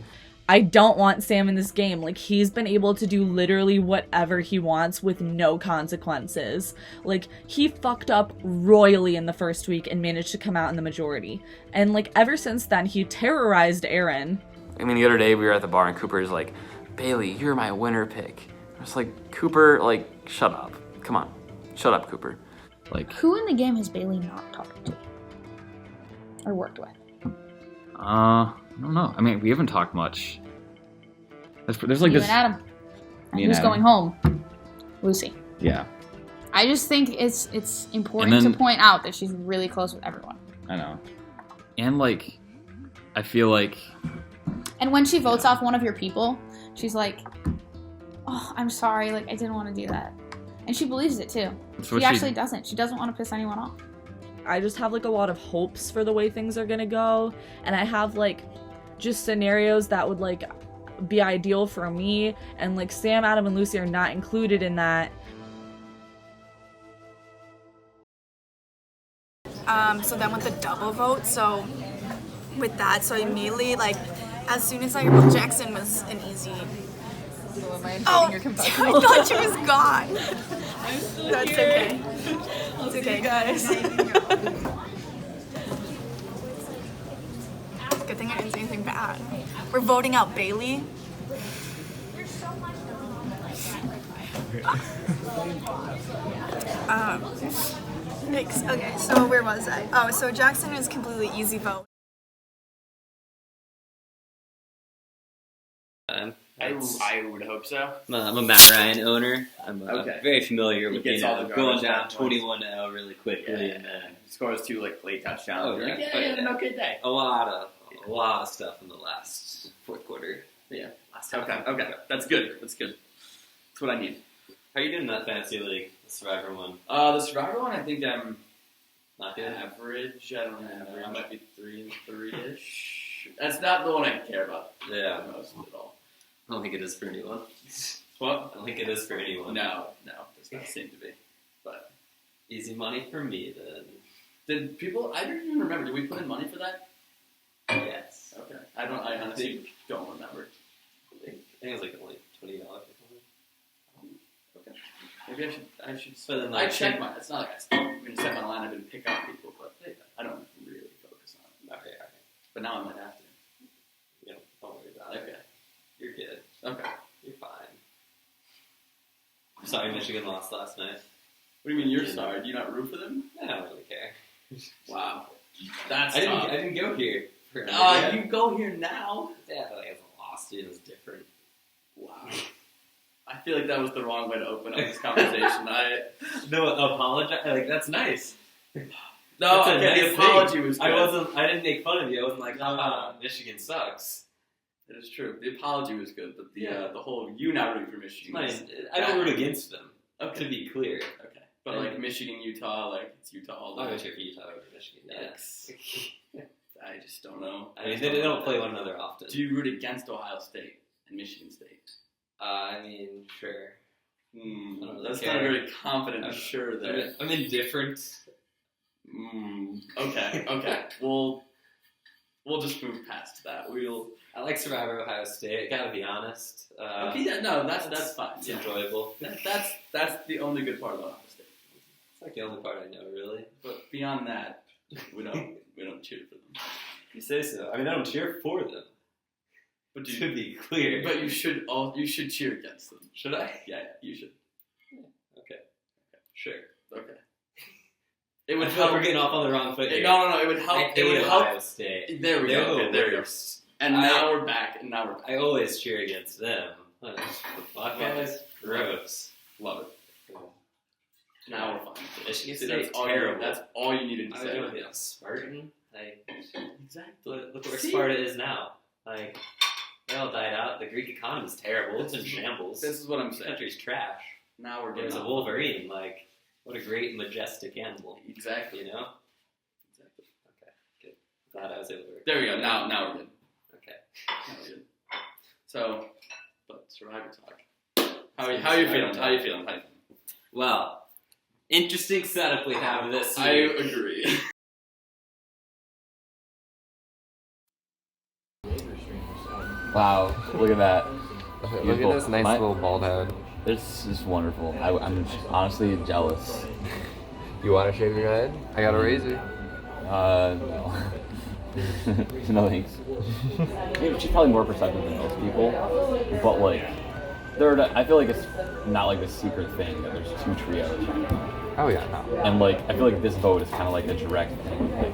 I don't want Sam in this game. Like, he's been able to do literally whatever he wants with no consequences. Like, he fucked up royally in the first week and managed to come out in the majority. And, like, ever since then, he terrorized Erin. I mean, the other day we were at the bar and Cooper's like, Bailey, you're my winner pick. I was like, Cooper, like, shut up. Come on. Shut up, Cooper. Like, Who in the game has Bailey not talked to? Or worked with? I don't know. I mean, we haven't talked much. There's like you this. and Adam. And Me and who's Adam. going home? Lucy. Yeah, I just think it's important And then- to point out that she's really close with everyone. I know. And like, I feel like And when she votes off one of your people, she's like, "Oh, I'm sorry. Like, I didn't want to do that." And she believes it too. So She actually doesn't. She doesn't want to piss anyone off. I just have like a lot of hopes for the way things are gonna go, and I have like just scenarios that would like be ideal for me, and like Sam, Adam, and Lucy are not included in that. So then with the double vote, so with that, so immediately, like, as soon as I well, Jackson was an easy. Oh, I thought she was gone. That's okay. It's okay, guys. Good thing I didn't say anything bad. We're voting out Bailey. Thanks. Okay, so where was I? Oh, so Jackson is completely easy vote. I would hope so. I'm a Matt Ryan owner. I'm very familiar with gets all the going garbage down time 21-0 really quickly, and then scores 2 like late touchdowns. Oh, You're yeah. like, yeah, an okay day. a lot of stuff in the last fourth quarter. Yeah. Okay. That's good. That's what I need. How are you doing in that fantasy league, the Survivor one? The Survivor one, I think I'm Not good. average. I don't know. I might be 3-3-ish. That's not the one I care about. Yeah. Most at all. I don't think it is for anyone. What? I don't think it is for anyone. No, does not seem to be. But easy money for me then. did people? I don't even remember. Did we put in money for that? Yes. Okay. I honestly don't remember. I think it was like only $20 or something. Okay. Maybe I should. But then, I like, check my. It's not like I'm going to set my lineup and pick up people, but I don't really focus on it. Okay. But now I might have to. Yeah, don't worry about it. Okay. You're good. Okay. You're fine. Sorry, Michigan lost last night. What do you mean you're sorry? Do you not root for them? I don't really care. Wow. That's I tough. didn't go here. You go here now. Yeah, but I haven't lost. It was different. Wow. I feel like that was the wrong way to open up this conversation. No, apologize. Like, that's nice. No, That's a okay, nice the apology thing. was good. I didn't make fun of you. I wasn't like, Michigan sucks. It is true. The apology was good, but the whole you now root for Michigan. I don't root against them. Okay. To be clear. Okay. But like Michigan, Utah, like it's Utah all I day. wish for Utah over Michigan. Yes. I just don't know. I mean, they don't play one another often. Do you root against Ohio State and Michigan State? I mean, sure. I don't really That's care. not very confident and sure there. I'm indifferent. Okay. We'll just move past that. I like Survivor Ohio State. Gotta be honest. No, that's fine. It's enjoyable. That's the only good part about Ohio State. It's like the only part I know, really. But beyond that, we don't cheer for them. You say so. I mean, I don't cheer for them. But to be clear, but you should cheer against them. Should I? Yeah, you should. Okay. Sure. Okay. It would I feel like help. we're getting off on the wrong foot here. No. It would help. It would Ohio State. There we go. Okay, there we go. And now we're back. I always cheer against them. What the fuck, guys? Gross. Love it. Now we're fine. Michigan See, State's that's terrible. That's all you needed to say. Spartan. Exactly. Look where Sparta is now. Like, they all died out. The Greek economy's terrible. It's in shambles. This is what I'm saying. The country's trash. Now we're getting There's a off. Wolverine. Like, what a great, majestic animal. Exactly. You know? Exactly. Okay. Good. Glad I was able to. There we go. Now we're good. Okay. Now we're good. So, but Survivor talk. How are you feeling? Well, interesting setup we have this week. I agree. Wow, look at that. Look at this nice little bald head. This is wonderful. I'm honestly jealous. You want to shave your head? I got a razor. No. No thanks. Maybe she's probably more perceptive than most people, but like, I feel like it's not like a secret thing that there's two trios right now. Oh yeah, no. And like, I feel like this vote is kind of like a direct thing. Like,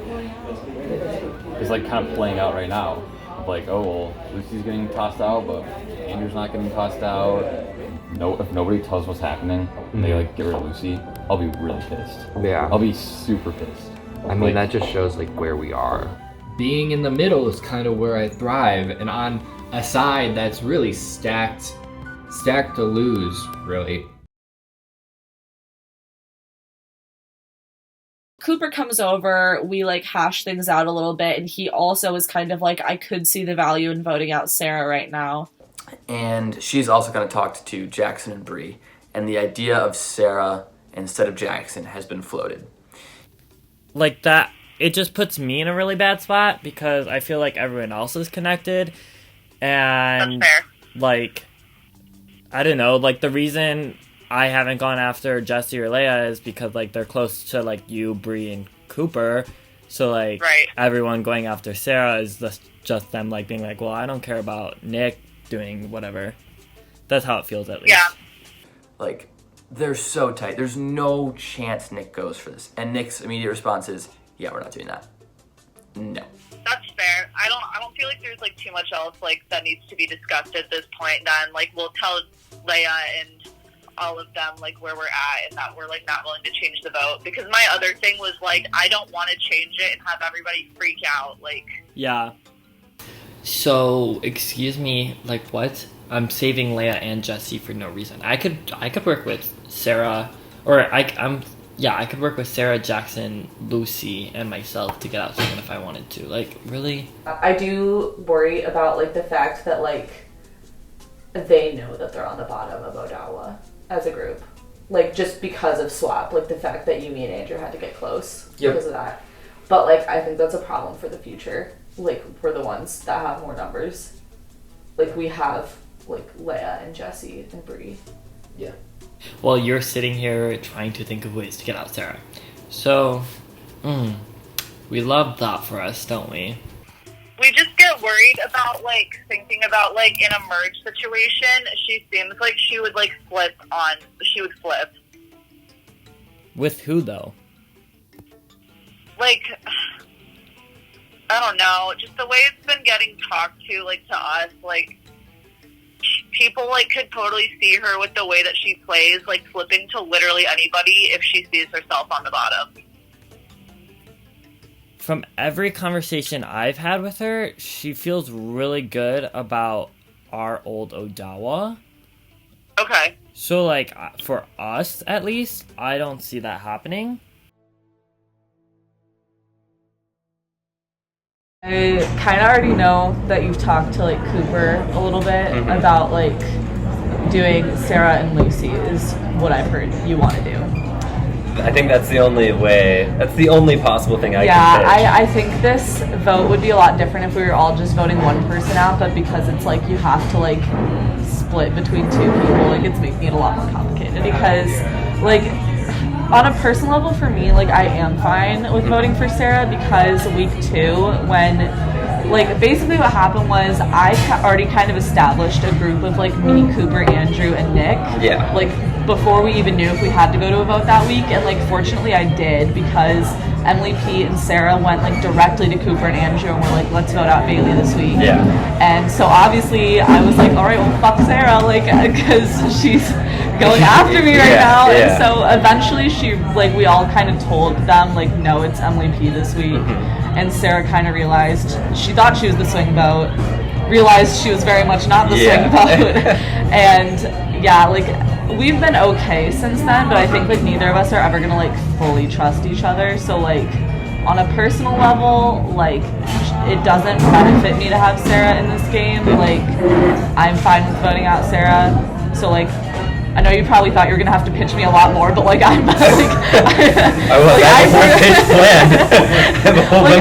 it's like kind of playing out right now. Like, oh well, Lucy's getting tossed out, but Andrew's not getting tossed out. No, if nobody tells what's happening, they like get rid of Lucy, I'll be really pissed. Yeah. I'll be super pissed. I mean, that just shows like where we are. Being in the middle is kind of where I thrive, and on a side that's really stacked to lose, really. Cooper comes over, we like hash things out a little bit, and he also is kind of like, I could see the value in voting out Sarah right now. And she's also going to talk to Jackson and Bree, and the idea of Sarah instead of Jackson has been floated. Like that, it just puts me in a really bad spot because I feel like everyone else is connected, and like, I don't know, like the reason I haven't gone after Jesse or Leah is because like they're close to like you, Bree, and Cooper, so like everyone going after Sarah is just them like being like, well, I don't care about Nick doing whatever. That's how it feels at least. Yeah. Like, they're so tight. There's no chance Nick goes for this. And Nick's immediate response is, yeah, we're not doing that. No. That's fair. I don't feel like there's like too much else like that needs to be discussed at this point. Then like we'll tell Leah and all of them like where we're at and that we're like not willing to change the vote, because my other thing was like I don't want to change it and have everybody freak out. Like, yeah. So, excuse me, like what? I'm saving Leah and Jesse for no reason. I could work with Sarah, or I could work with Sarah, Jackson, Lucy, and myself to get out someone if I wanted to. Like, really? I do worry about like the fact that like they know that they're on the bottom of Odawa as a group. Like, just because of swap, like the fact that you, me, and Andrew had to get close because of that. But like, I think that's a problem for the future. Like, we're the ones that have more numbers. Like, we have like Leah and Jesse and Bree. Yeah. Well, you're sitting here trying to think of ways to get out Sarah. So, we love that for us, don't we? we just get worried about like thinking about like in a merge situation. She seems like she would like flip. With who though? Like, I don't know, just the way it's been getting talked to, like, to us, like, people, like, could totally see her with the way that she plays, like, flipping to literally anybody if she sees herself on the bottom. From every conversation I've had with her, she feels really good about our old Odawa. Okay. So, like, for us, at least, I don't see that happening. I kind of already know that you've talked to, like, Cooper a little bit about, like, doing Sarah and Lucy is what I've heard you want to do. I think that's the only way. That's the only possible thing I Yeah, can pitch. I think this vote would be a lot different if we were all just voting one person out, but because it's like you have to like split between two people, like it's making it a lot more complicated. Because like on a personal level for me, like I am fine with voting for Sarah because week 2 when like basically what happened was I already kind of established a group of like me, Cooper, Andrew, and Nick. Yeah. Like before we even knew if we had to go to a vote that week, and like fortunately I did because Emily, Pete, and Sarah went like directly to Cooper and Andrew and were like, let's vote out Bailey this week. Yeah. And so obviously I was like, all right, well fuck Sarah, like because she's going after me right now. Yeah. And so eventually we all kind of told them like, no, it's Emily P this week. And Sarah kind of realized she thought she was the swing vote, realized she was very much not the swing vote. And yeah, like we've been okay since then, but I think like neither of us are ever gonna like fully trust each other. So like on a personal level, like it doesn't benefit me to have Sarah in this game. Like I'm fine with voting out Sarah. So like I know you probably thought you were gonna have to pitch me a lot more, but like I'm like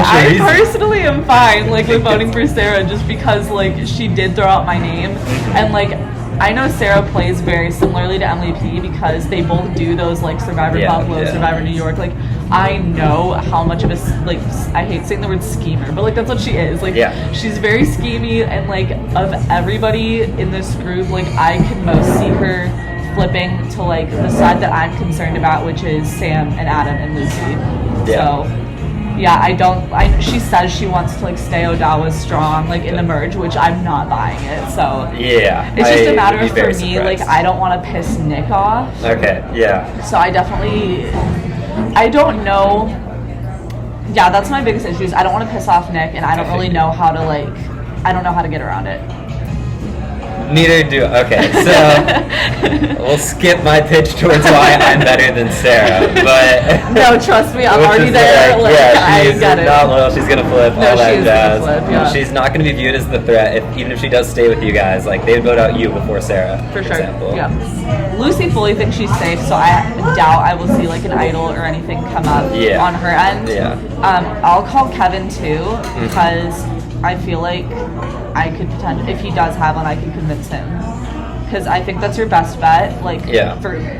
I personally am fine like with voting for Sarah just because like she did throw out my name, and like I know Sarah plays very similarly to Emily P because they both do those like Survivor Buffalo, Survivor New York. Like I know how much of a like I hate saying the word schemer, but like that's what she is. Like she's very schemy, and like of everybody in this group, like I can most see her flipping to like the side that I'm concerned about, which is Sam and Adam and Lucy. So yeah, she says she wants to like stay Odawa strong like in the merge, which I'm not buying it. So yeah, it's just a matter of for me, like I don't want to piss Nick off. Okay, yeah. So I don't know. Yeah, that's my biggest issue is I don't want to piss off Nick, and I don't really know how to I don't know how to get around it. Neither do. Okay, so we'll skip my pitch towards why I'm better than Sarah, but no, trust me, I'm already there. She's not loyal. She's gonna flip. No, all that she's jazz. gonna flip. Yeah. She's not gonna be viewed as the threat. Even if she does stay with you guys, like they would vote out you before Sarah, for sure. example. Yeah. Lucy fully thinks she's safe, so I doubt I will see like an idol or anything come up on her end. Yeah. I'll call Kevin too because I feel like I could potentially, if he does have one, I can convince him. Because I think that's your best bet, like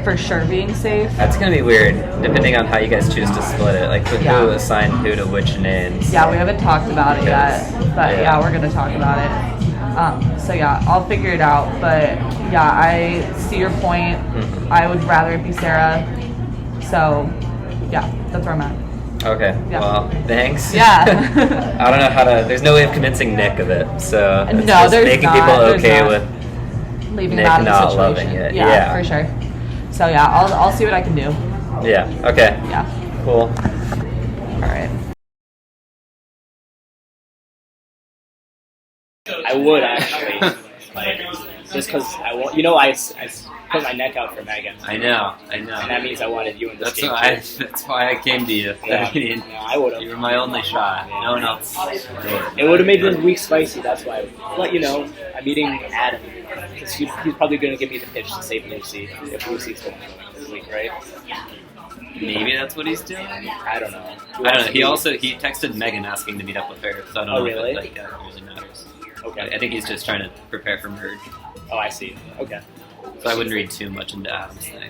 for sure being safe. That's gonna be weird, depending on how you guys choose to split it. Like who assigned who to which names. Yeah, we haven't talked about it yet, but yeah, we're gonna talk about it. So yeah, I'll figure it out. But yeah, I see your point. I would rather it be Sarah. So yeah, that's where I'm at. Okay, well, thanks. Yeah. I don't know how to, there's no way of convincing Nick of it, so it's No, just there's making not, people there's okay not. with Leaving Nick them out of the not situation. loving it. Yeah, for sure. So yeah, I'll see what I can do. Yeah, okay. Yeah. Cool. Alright. I would actually, like, just because I want, I put my neck out for Megan. I know. And that means I wanted you in this game. That's why I came to you. Yeah. I mean, I would have. You were my only shot. No one else. It would have made this week spicy. That's why. But I'm eating Adam because he's probably going to give me the pitch to save Lucy if Lucy's going this week, right? Maybe that's what he's doing. I don't know. I don't know. He texted Megan asking to meet up with her, so I don't know really? if it really matters. Okay. I think he's just trying to prepare for merge. Oh, I see. Okay. So I wouldn't read too much into Adam's thing.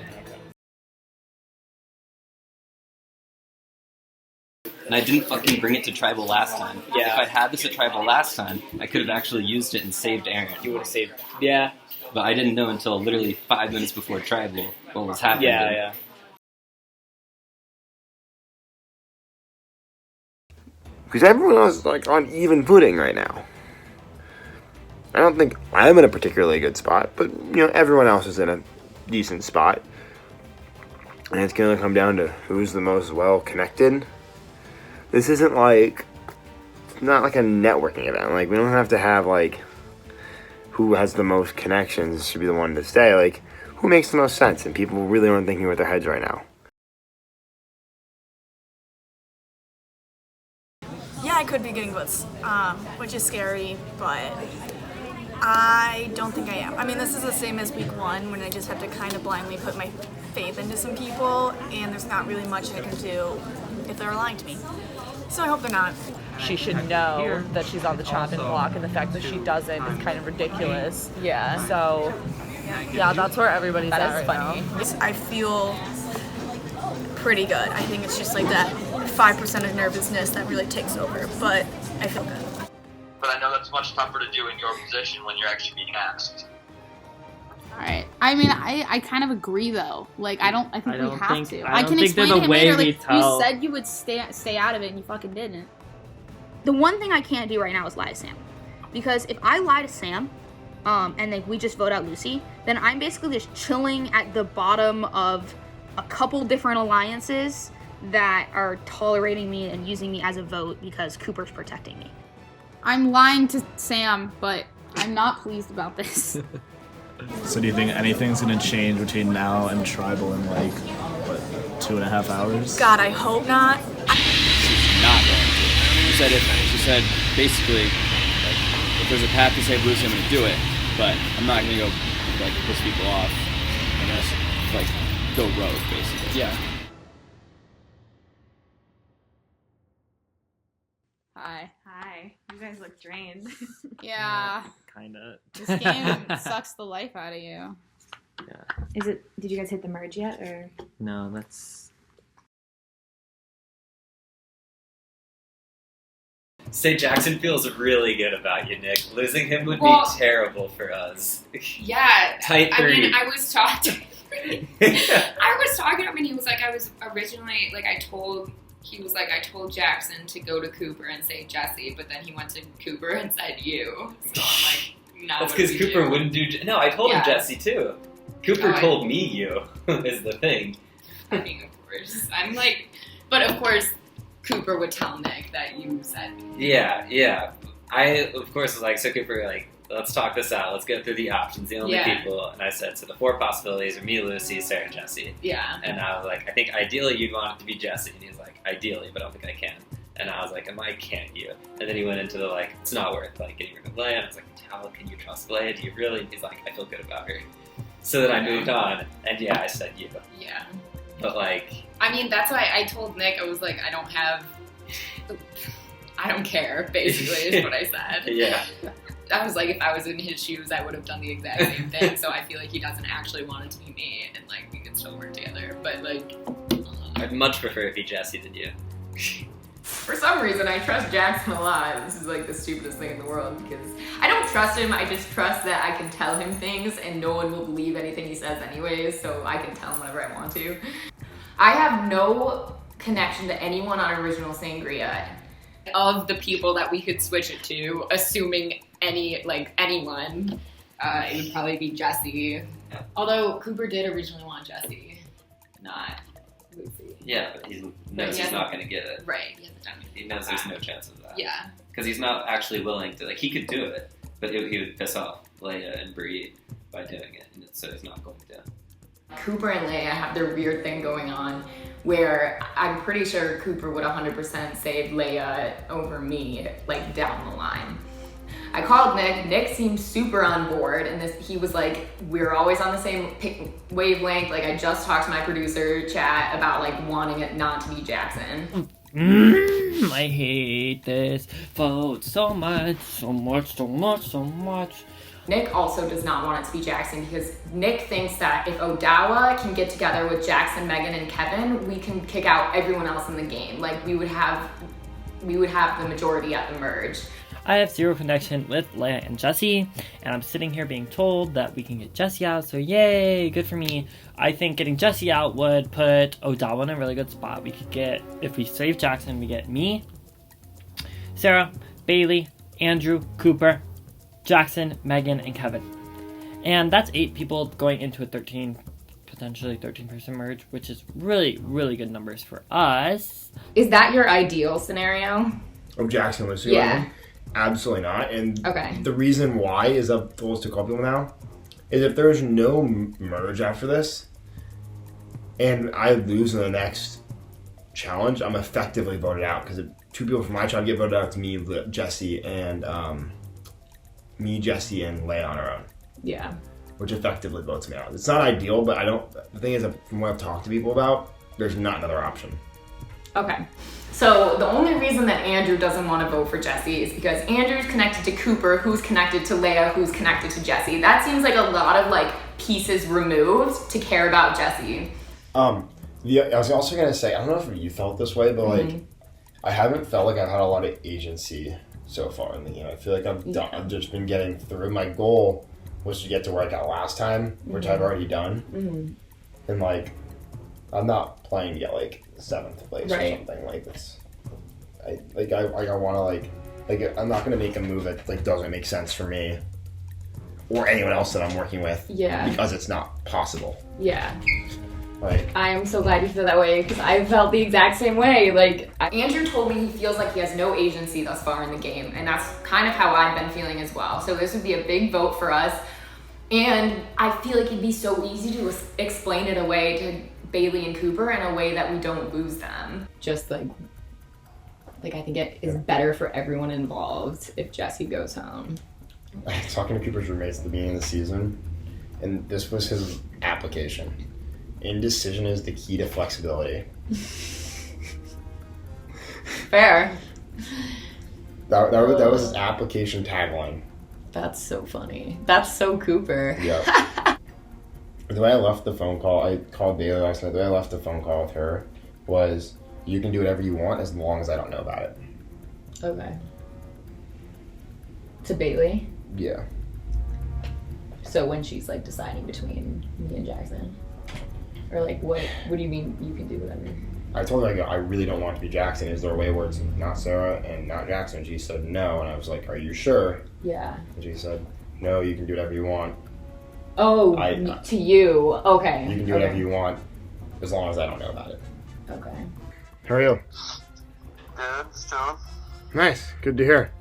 And I didn't fucking bring it to Tribal last time. Yeah. If I'd had this at Tribal last time, I could have actually used it and saved Erin. You would have saved. Yeah. But I didn't know until literally 5 minutes before Tribal what was happening. Yeah. Because everyone else is like on even footing right now. I don't think I'm in a particularly good spot, but everyone else is in a decent spot. And it's gonna come down to who's the most well connected. This isn't like, it's not like a networking event. Like we don't have to have like who has the most connections should be the one to stay. Like who makes the most sense, and people really aren't thinking with their heads right now. Yeah, I could be getting votes, which is scary, but I don't think I am. I mean, this is the same as week 1 when I just have to kind of blindly put my faith into some people, and there's not really much I can do if they're lying to me. So I hope they're not. She should know that she's on the chopping block, and the fact that she doesn't is kind of ridiculous. Yeah. So, yeah, that's where everybody's at right now. I feel pretty good. I think it's just like that 5% of nervousness that really takes over, but I feel good. But I know that's much tougher to do in your position when you're actually being asked. Alright. I mean, I kind of agree though. Like, I think we have to. I don't can think explain they're to the him way later, we like, tell. you said you would stay out of it and you fucking didn't. The one thing I can't do right now is lie to Sam. Because if I lie to Sam, and like we just vote out Lucy, then I'm basically just chilling at the bottom of a couple different alliances that are tolerating me and using me as a vote because Cooper's protecting me. I'm lying to Sam, but I'm not pleased about this. So do you think anything's gonna change between now and tribal in like, what, 2.5 hours? God, I hope not. Not going to. She said basically, like, if there's a path to save Lucy, I'm gonna do it, but I'm not gonna go like piss people off and just like go rogue basically. Yeah. Hi. Hi. You guys look drained. Yeah. Kinda. This game sucks the life out of you. Yeah. Did you guys hit the merge yet, or? No, that's... Say Jackson feels really good about you, Nick. Losing him would Well, be terrible for us. Yeah. Tight I mean, three. I was talking to him and he was like, I was originally, like, I told Jackson to go to Cooper and say Jesse, but then he went to Cooper and said you. So I'm like, no. That's because Cooper wouldn't do... No, I told him Yeah. Jesse, too. Cooper Oh, told me you, is the thing. I mean, of course. I'm like, but of course, Cooper would tell Nick that you said me. Yeah. I, of course, was like, so Cooper, like, let's talk this out. Let's go through the options, the only Yeah. people. And I said, so the 4 possibilities are me, Lucy, Sarah, and Jesse. Yeah. And I was like, I think ideally you'd want it to be Jesse. And he was like, ideally, but I don't think I can. And I was like, am I can't you? And then he went into the, like, it's not worth, like, getting rid of Leah. And I was like, how can you trust Leah? Do you really? And he's like, I feel good about her. So then I moved on. And yeah, I said you. Yeah. But, like... I mean, that's why I told Nick, I was like, I don't care, basically, is what I said. Yeah. I was like, if I was in his shoes, I would have done the exact same thing. So I feel like he doesn't actually want it to be me, and like we could still work together. But like, I'd much prefer it be Jesse than you. for some reason, I trust Jackson a lot. This is like the stupidest thing in the world because I don't trust him. I just trust that I can tell him things, and no one will believe anything he says anyways. So I can tell him whenever I want to. I have no connection to anyone on Original Sangria. Of the people that we could switch it to, assuming anyone, it would probably be Jesse. Although Cooper did originally want Jesse, not Lucy. Yeah, but he knows he's not going to get it. Right, he hasn't done anything. He knows there's no chance of that. Yeah. Because he's not actually willing to, like, he could do it, but he would piss off Leah and Bree by doing it, and so he's not going to. Cooper and Leah have their weird thing going on where I'm pretty sure Cooper would 100% save Leah over me, like, down the line. I called Nick. Nick seemed super on board, and he was like, we're always on the same wavelength. Like, I just talked to my producer, Chat, about, like, wanting it not to be Jackson. I hate this vote so much. Nick also does not want it to be Jackson because Nick thinks that if Odawa can get together with Jackson, Megan, and Kevin, we can kick out everyone else in the game. Like, we would have the majority at the merge. I have zero connection with Leah and Jesse, and I'm sitting here being told that we can get Jesse out, so yay, good for me. I think getting Jesse out would put Odawa in a really good spot. We could get, if we save Jackson, we get me, Sarah, Bailey, Andrew, Cooper, Jackson, Megan, and Kevin. And that's 8 people going into a potentially 13-person merge, which is really, really good numbers for us. Is that your ideal scenario? Of Jackson and Lucy? Yeah. Absolutely not. And Okay. the reason why is I've told to a couple people now, is if there's no merge after this, and I lose in the next challenge, I'm effectively voted out, because 2 people from my tribe get voted out to me, Jesse, and me, Jesse, and Leah on our own. Yeah. Which effectively votes me out. It's not ideal, but the thing is, from what I've talked to people about, there's not another option. Okay. So the only reason that Andrew doesn't want to vote for Jesse is because Andrew's connected to Cooper, who's connected to Leah, who's connected to Jesse. That seems like a lot of like pieces removed to care about Jesse. I was also gonna say, I don't know if you felt this way, but like, I haven't felt like I've had a lot of agency so far in the game. I feel like I've just been getting through. My goal was to get to where I got last time, which I've already done, and like, I'm not playing to get like 7th place or something. Like I want to like I'm not gonna make a move that like doesn't make sense for me or anyone else that I'm working with. Yeah. Because it's not possible. Yeah. Like, I am so glad you feel that way because I felt the exact same way. Like Andrew told me he feels like he has no agency thus far in the game, and that's kind of how I've been feeling as well. So this would be a big vote for us, and I feel like it'd be so easy to explain it away to Bailey and Cooper in a way that we don't lose them. Just like I think it is better for everyone involved if Jesse goes home. I was talking to Cooper's roommates at the beginning of the season, and this was his application. Indecision is the key to flexibility. Fair. That was his application tagline. That's so funny. That's so Cooper. Yeah. The way I left the phone call, I called Bailey last night, the way I left the phone call with her was, you can do whatever you want as long as I don't know about it. Okay. To Bailey? Yeah. So when she's like deciding between me and Jackson? Or like, what do you mean you can do whatever? I told her, I really don't want it to be Jackson. Is there a way where it's not Sarah and not Jackson? She said no, and I was like, are you sure? Yeah. And she said, no, you can do whatever you want. Oh, to you. Okay. You can do whatever you want as long as I don't know about it. Okay. How are you? Good, still. Nice. Good to hear.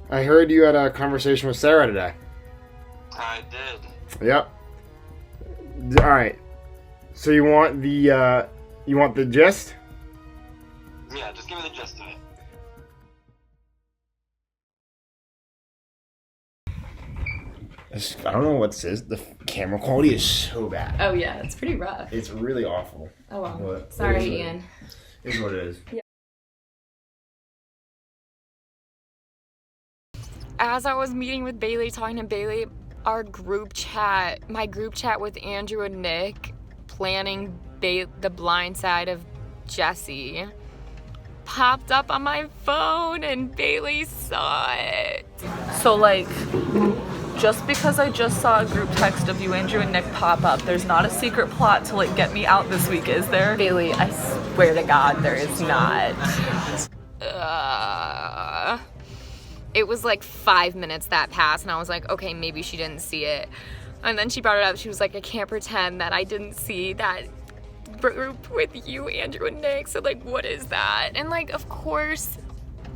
I heard you had a conversation with Sarah today. I did. Yep. All right. So you want the gist? Yeah, just give me the gist of it. I don't know what this is. The camera quality is so bad. Oh yeah, it's pretty rough. It's really awful. Oh well. But Sorry, it Ian. Is what it is. Yeah. As I was meeting with Bailey, talking to Bailey, my group chat with Andrew and Nick, planning the blind side of Jesse, popped up on my phone and Bailey saw it. So like, just because I just saw a group text of you, Andrew, and Nick pop up, there's not a secret plot to like get me out this week, is there? Bailey, I swear to God, there is not. It was like 5 minutes that passed, and I was like, okay, maybe she didn't see it. And then she brought it up. She was like, I can't pretend that I didn't see that group with you, Andrew, and Nick. So like, what is that? And like, of course,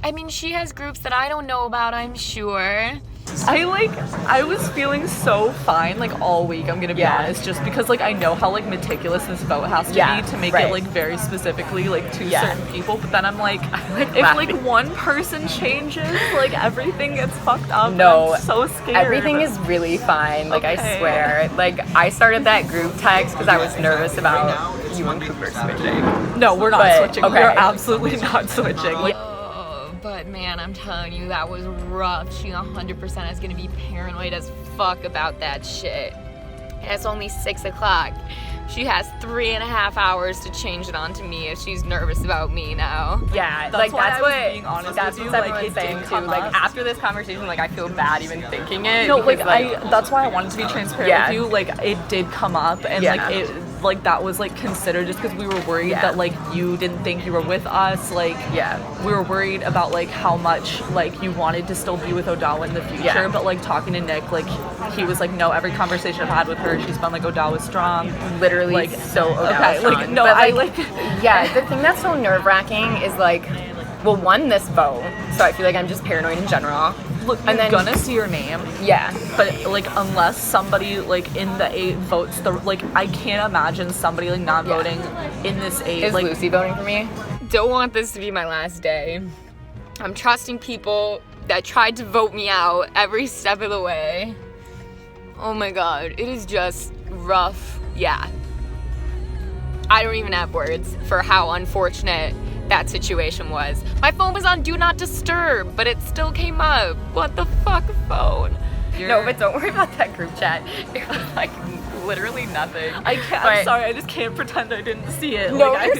I mean, she has groups that I don't know about, I'm sure. I was feeling so fine like all week, I'm gonna be honest, just because like I know how like meticulous this vote has to be to make it like very specifically like to certain people, but then I'm like if like one person changes, like everything gets fucked up. No, I'm so scared. Everything is really fine, like I swear. Like I started that group text because I was nervous about you and Cooper switching. No, we're not switching. Okay. We're absolutely not switching. Like, But man, I'm telling you, that was rough. She 100% is gonna be paranoid as fuck about that shit. And it's only 6 o'clock. She has 3.5 hours to change it onto me if she's nervous about me now. Yeah, that's what everyone's saying too. Like after this conversation, like I feel bad even thinking it. No, because, that's why I wanted to be transparent with you. Like it did come up, and like that was like considered just because we were worried that like you didn't think you were with us. Like we were worried about like how much like you wanted to still be with Odawa in the future. But like talking to Nick, like he was like, no, every conversation I've had with her, she's been like Odawa's strong. Literally, like so Odawa's okay, strong. like no, but, I like the thing that's so nerve-wracking is like, well, one, this vote, so I feel like I'm just paranoid in general. Look, and you're then gonna see your name. Yeah. But like unless somebody like in the 8 votes, like I can't imagine somebody like not voting in this 8. Is like Lucy voting for me? Don't want this to be my last day. I'm trusting people that tried to vote me out every step of the way. Oh my god, it is just rough. Yeah. I don't even have words for how unfortunate that situation was. My phone was on Do Not Disturb, but it still came up. What the fuck, phone? No, but don't worry about that group chat. It was like literally nothing. I can't. But- I'm sorry. I just can't pretend I didn't see it. No, Like,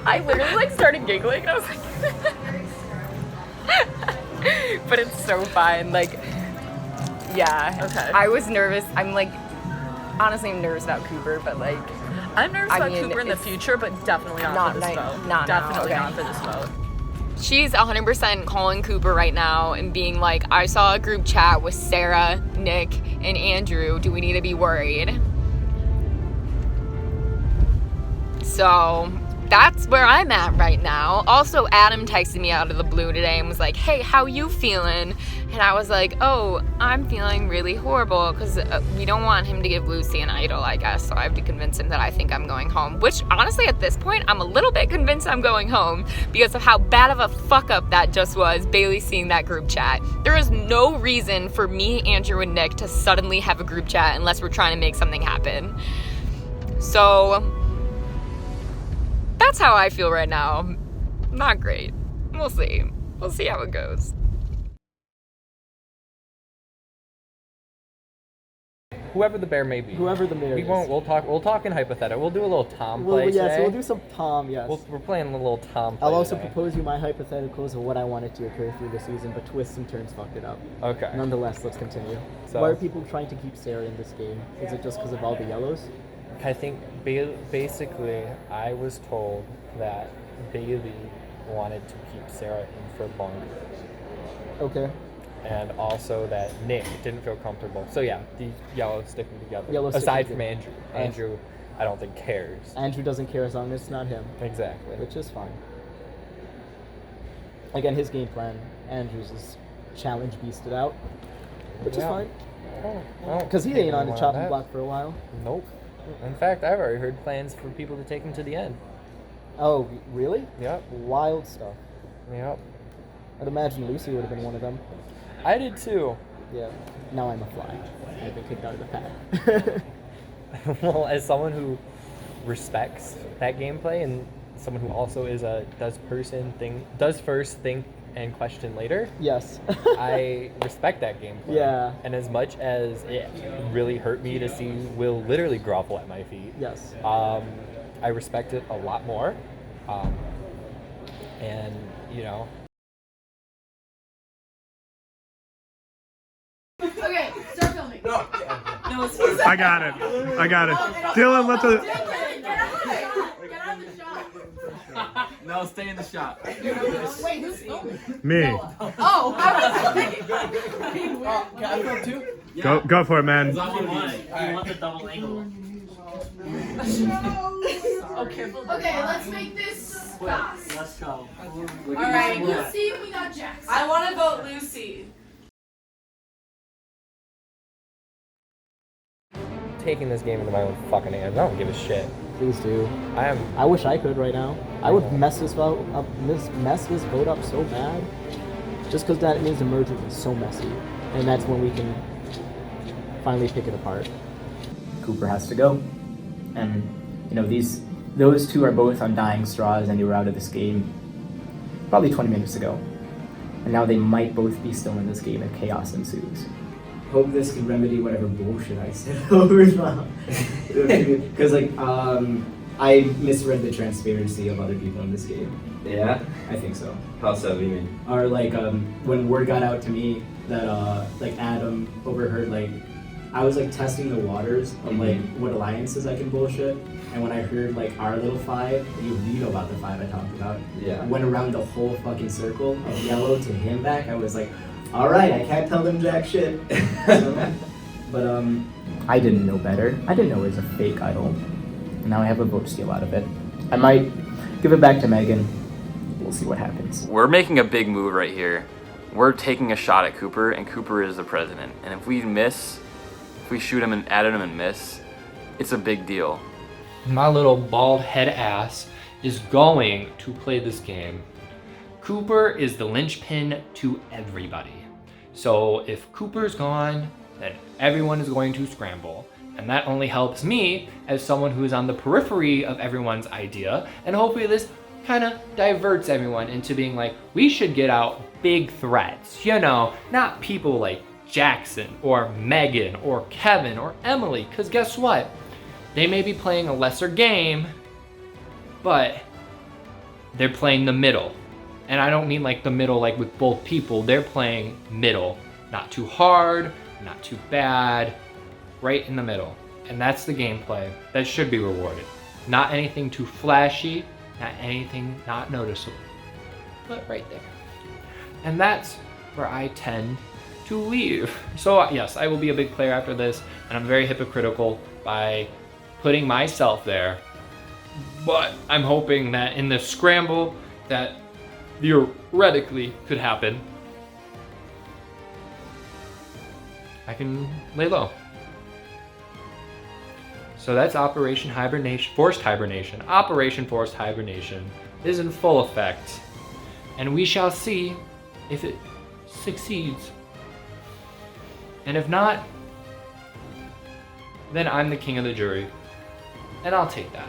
I literally like started giggling and I was like, but it's so fine. Like, yeah. Okay. I was nervous. I'm like, honestly, I'm nervous about Cooper, but like, I'm nervous I about mean, Cooper in the it's future, but definitely not for this vote. Not now, Definitely okay. not for this vote. She's 100% calling Cooper right now and being like, I saw a group chat with Sarah, Nick, and Andrew. Do we need to be worried? So that's where I'm at right now. Also, Adam texted me out of the blue today and was like, hey, how you feeling? And I was like, oh, I'm feeling really horrible because we don't want him to give Lucy an idol, I guess. So I have to convince him that I think I'm going home. Which, honestly, at this point, I'm a little bit convinced I'm going home because of how bad of a fuck up that just was, Bailey seeing that group chat. There is no reason for me, Andrew, and Nick to suddenly have a group chat unless we're trying to make something happen. So that's how I feel right now. Not great. We'll see. We'll see how it goes. Whoever the bear may be. Whoever the mayor We is. won't. We'll talk in hypothetical. We'll do a little Tom Well, play yes, today. we'll do some Tom, yes. We're playing a little Tom play I'll also today. propose you my hypotheticals of what I wanted to occur through the season, but twists and turns fucked it up. Okay. Nonetheless, let's continue. So- Why are people trying to keep Sarah in this game? Is it just because of all the yellows? I think basically I was told that Bailey wanted to keep Sarah in for longer. Okay. And also that Nick didn't feel comfortable. So yeah, the yellow sticking together. Yellow sticking Aside from together. Andrew. Andrew, I don't think cares. Andrew doesn't care as long as it's not him. Exactly. Which is fine. Again, his game plan, Andrew's is challenge beasted out, which is Yeah. fine. Well, Because he take ain't on the anyone chopping that. block for a while. Nope. In fact, I've already heard plans for people to take him to the end. Oh, really? Yep. Wild stuff. Yep. I'd imagine Lucy would have been one of them. I did too. Yeah. Now I'm a fly. I've been kicked out of the pack. Well, as someone who respects that gameplay and someone who also is a does first, think, and question later. Yes. I respect that gameplay. Yeah. And as much as it really hurt me to see Will literally grovel at my feet. Yes. I respect it a lot more. And, you know. Okay, start filming. No, I got it. Dylan, let the. No, stay in the shot. Wait, who's filming? Me. Oh, I Can I film too? Go for it, man. You want the double angle. Okay, let's make this fast. Let's go. Alright, Lucy, we got Jackson. I want to vote Lucy. Taking this game into my own fucking hands. I don't give a shit. Please do. I wish I could right now. I would mess this vote up so bad. Just because that means the merge would be so messy. And that's when we can finally pick it apart. Cooper has to go. And, you know, those two are both on dying straws and they were out of this game probably 20 minutes ago. And now they might both be still in this game and chaos ensues. Hope this can remedy whatever bullshit I said over now. Because, I misread the transparency of other people in this game. Yeah? I think so. How so? What do you mean? Or, when word got out to me that, Adam overheard, I was testing the waters of what alliances I can bullshit, and when I heard our little five, you know about the five I talked about. Yeah. Went around the whole fucking circle of yellow to him back. I was like, all right, I can't tell them jack shit. But I didn't know better. I didn't know it was a fake idol. Now I have a vote steal out of it. I might give it back to Megan. We'll see what happens. We're making a big move right here. We're taking a shot at Cooper, and Cooper is the president. And if we shoot him and add him and miss, it's a big deal. My little bald head ass is going to play this game Cooper is the linchpin to everybody. So if Cooper's gone, then everyone is going to scramble. And that only helps me as someone who is on the periphery of everyone's idea. And hopefully this kind of diverts everyone into being like, we should get out big threats. You know, not people like Jackson or Megan or Kevin or Emily. Because guess what? They may be playing a lesser game, but they're playing the middle. And I don't mean like the middle like with both people. They're playing middle. Not too hard, not too bad. Right in the middle. And that's the gameplay that should be rewarded. Not anything too flashy, not anything not noticeable, but right there. And that's where I tend to leave. So yes, I will be a big player after this, and I'm very hypocritical by putting myself there. But I'm hoping that in the scramble that theoretically could happen, I can lay low. So that's Operation Hibernation, Forced Hibernation. Operation Forced Hibernation is in full effect. And we shall see if it succeeds. And if not, then I'm the king of the jury. And I'll take that.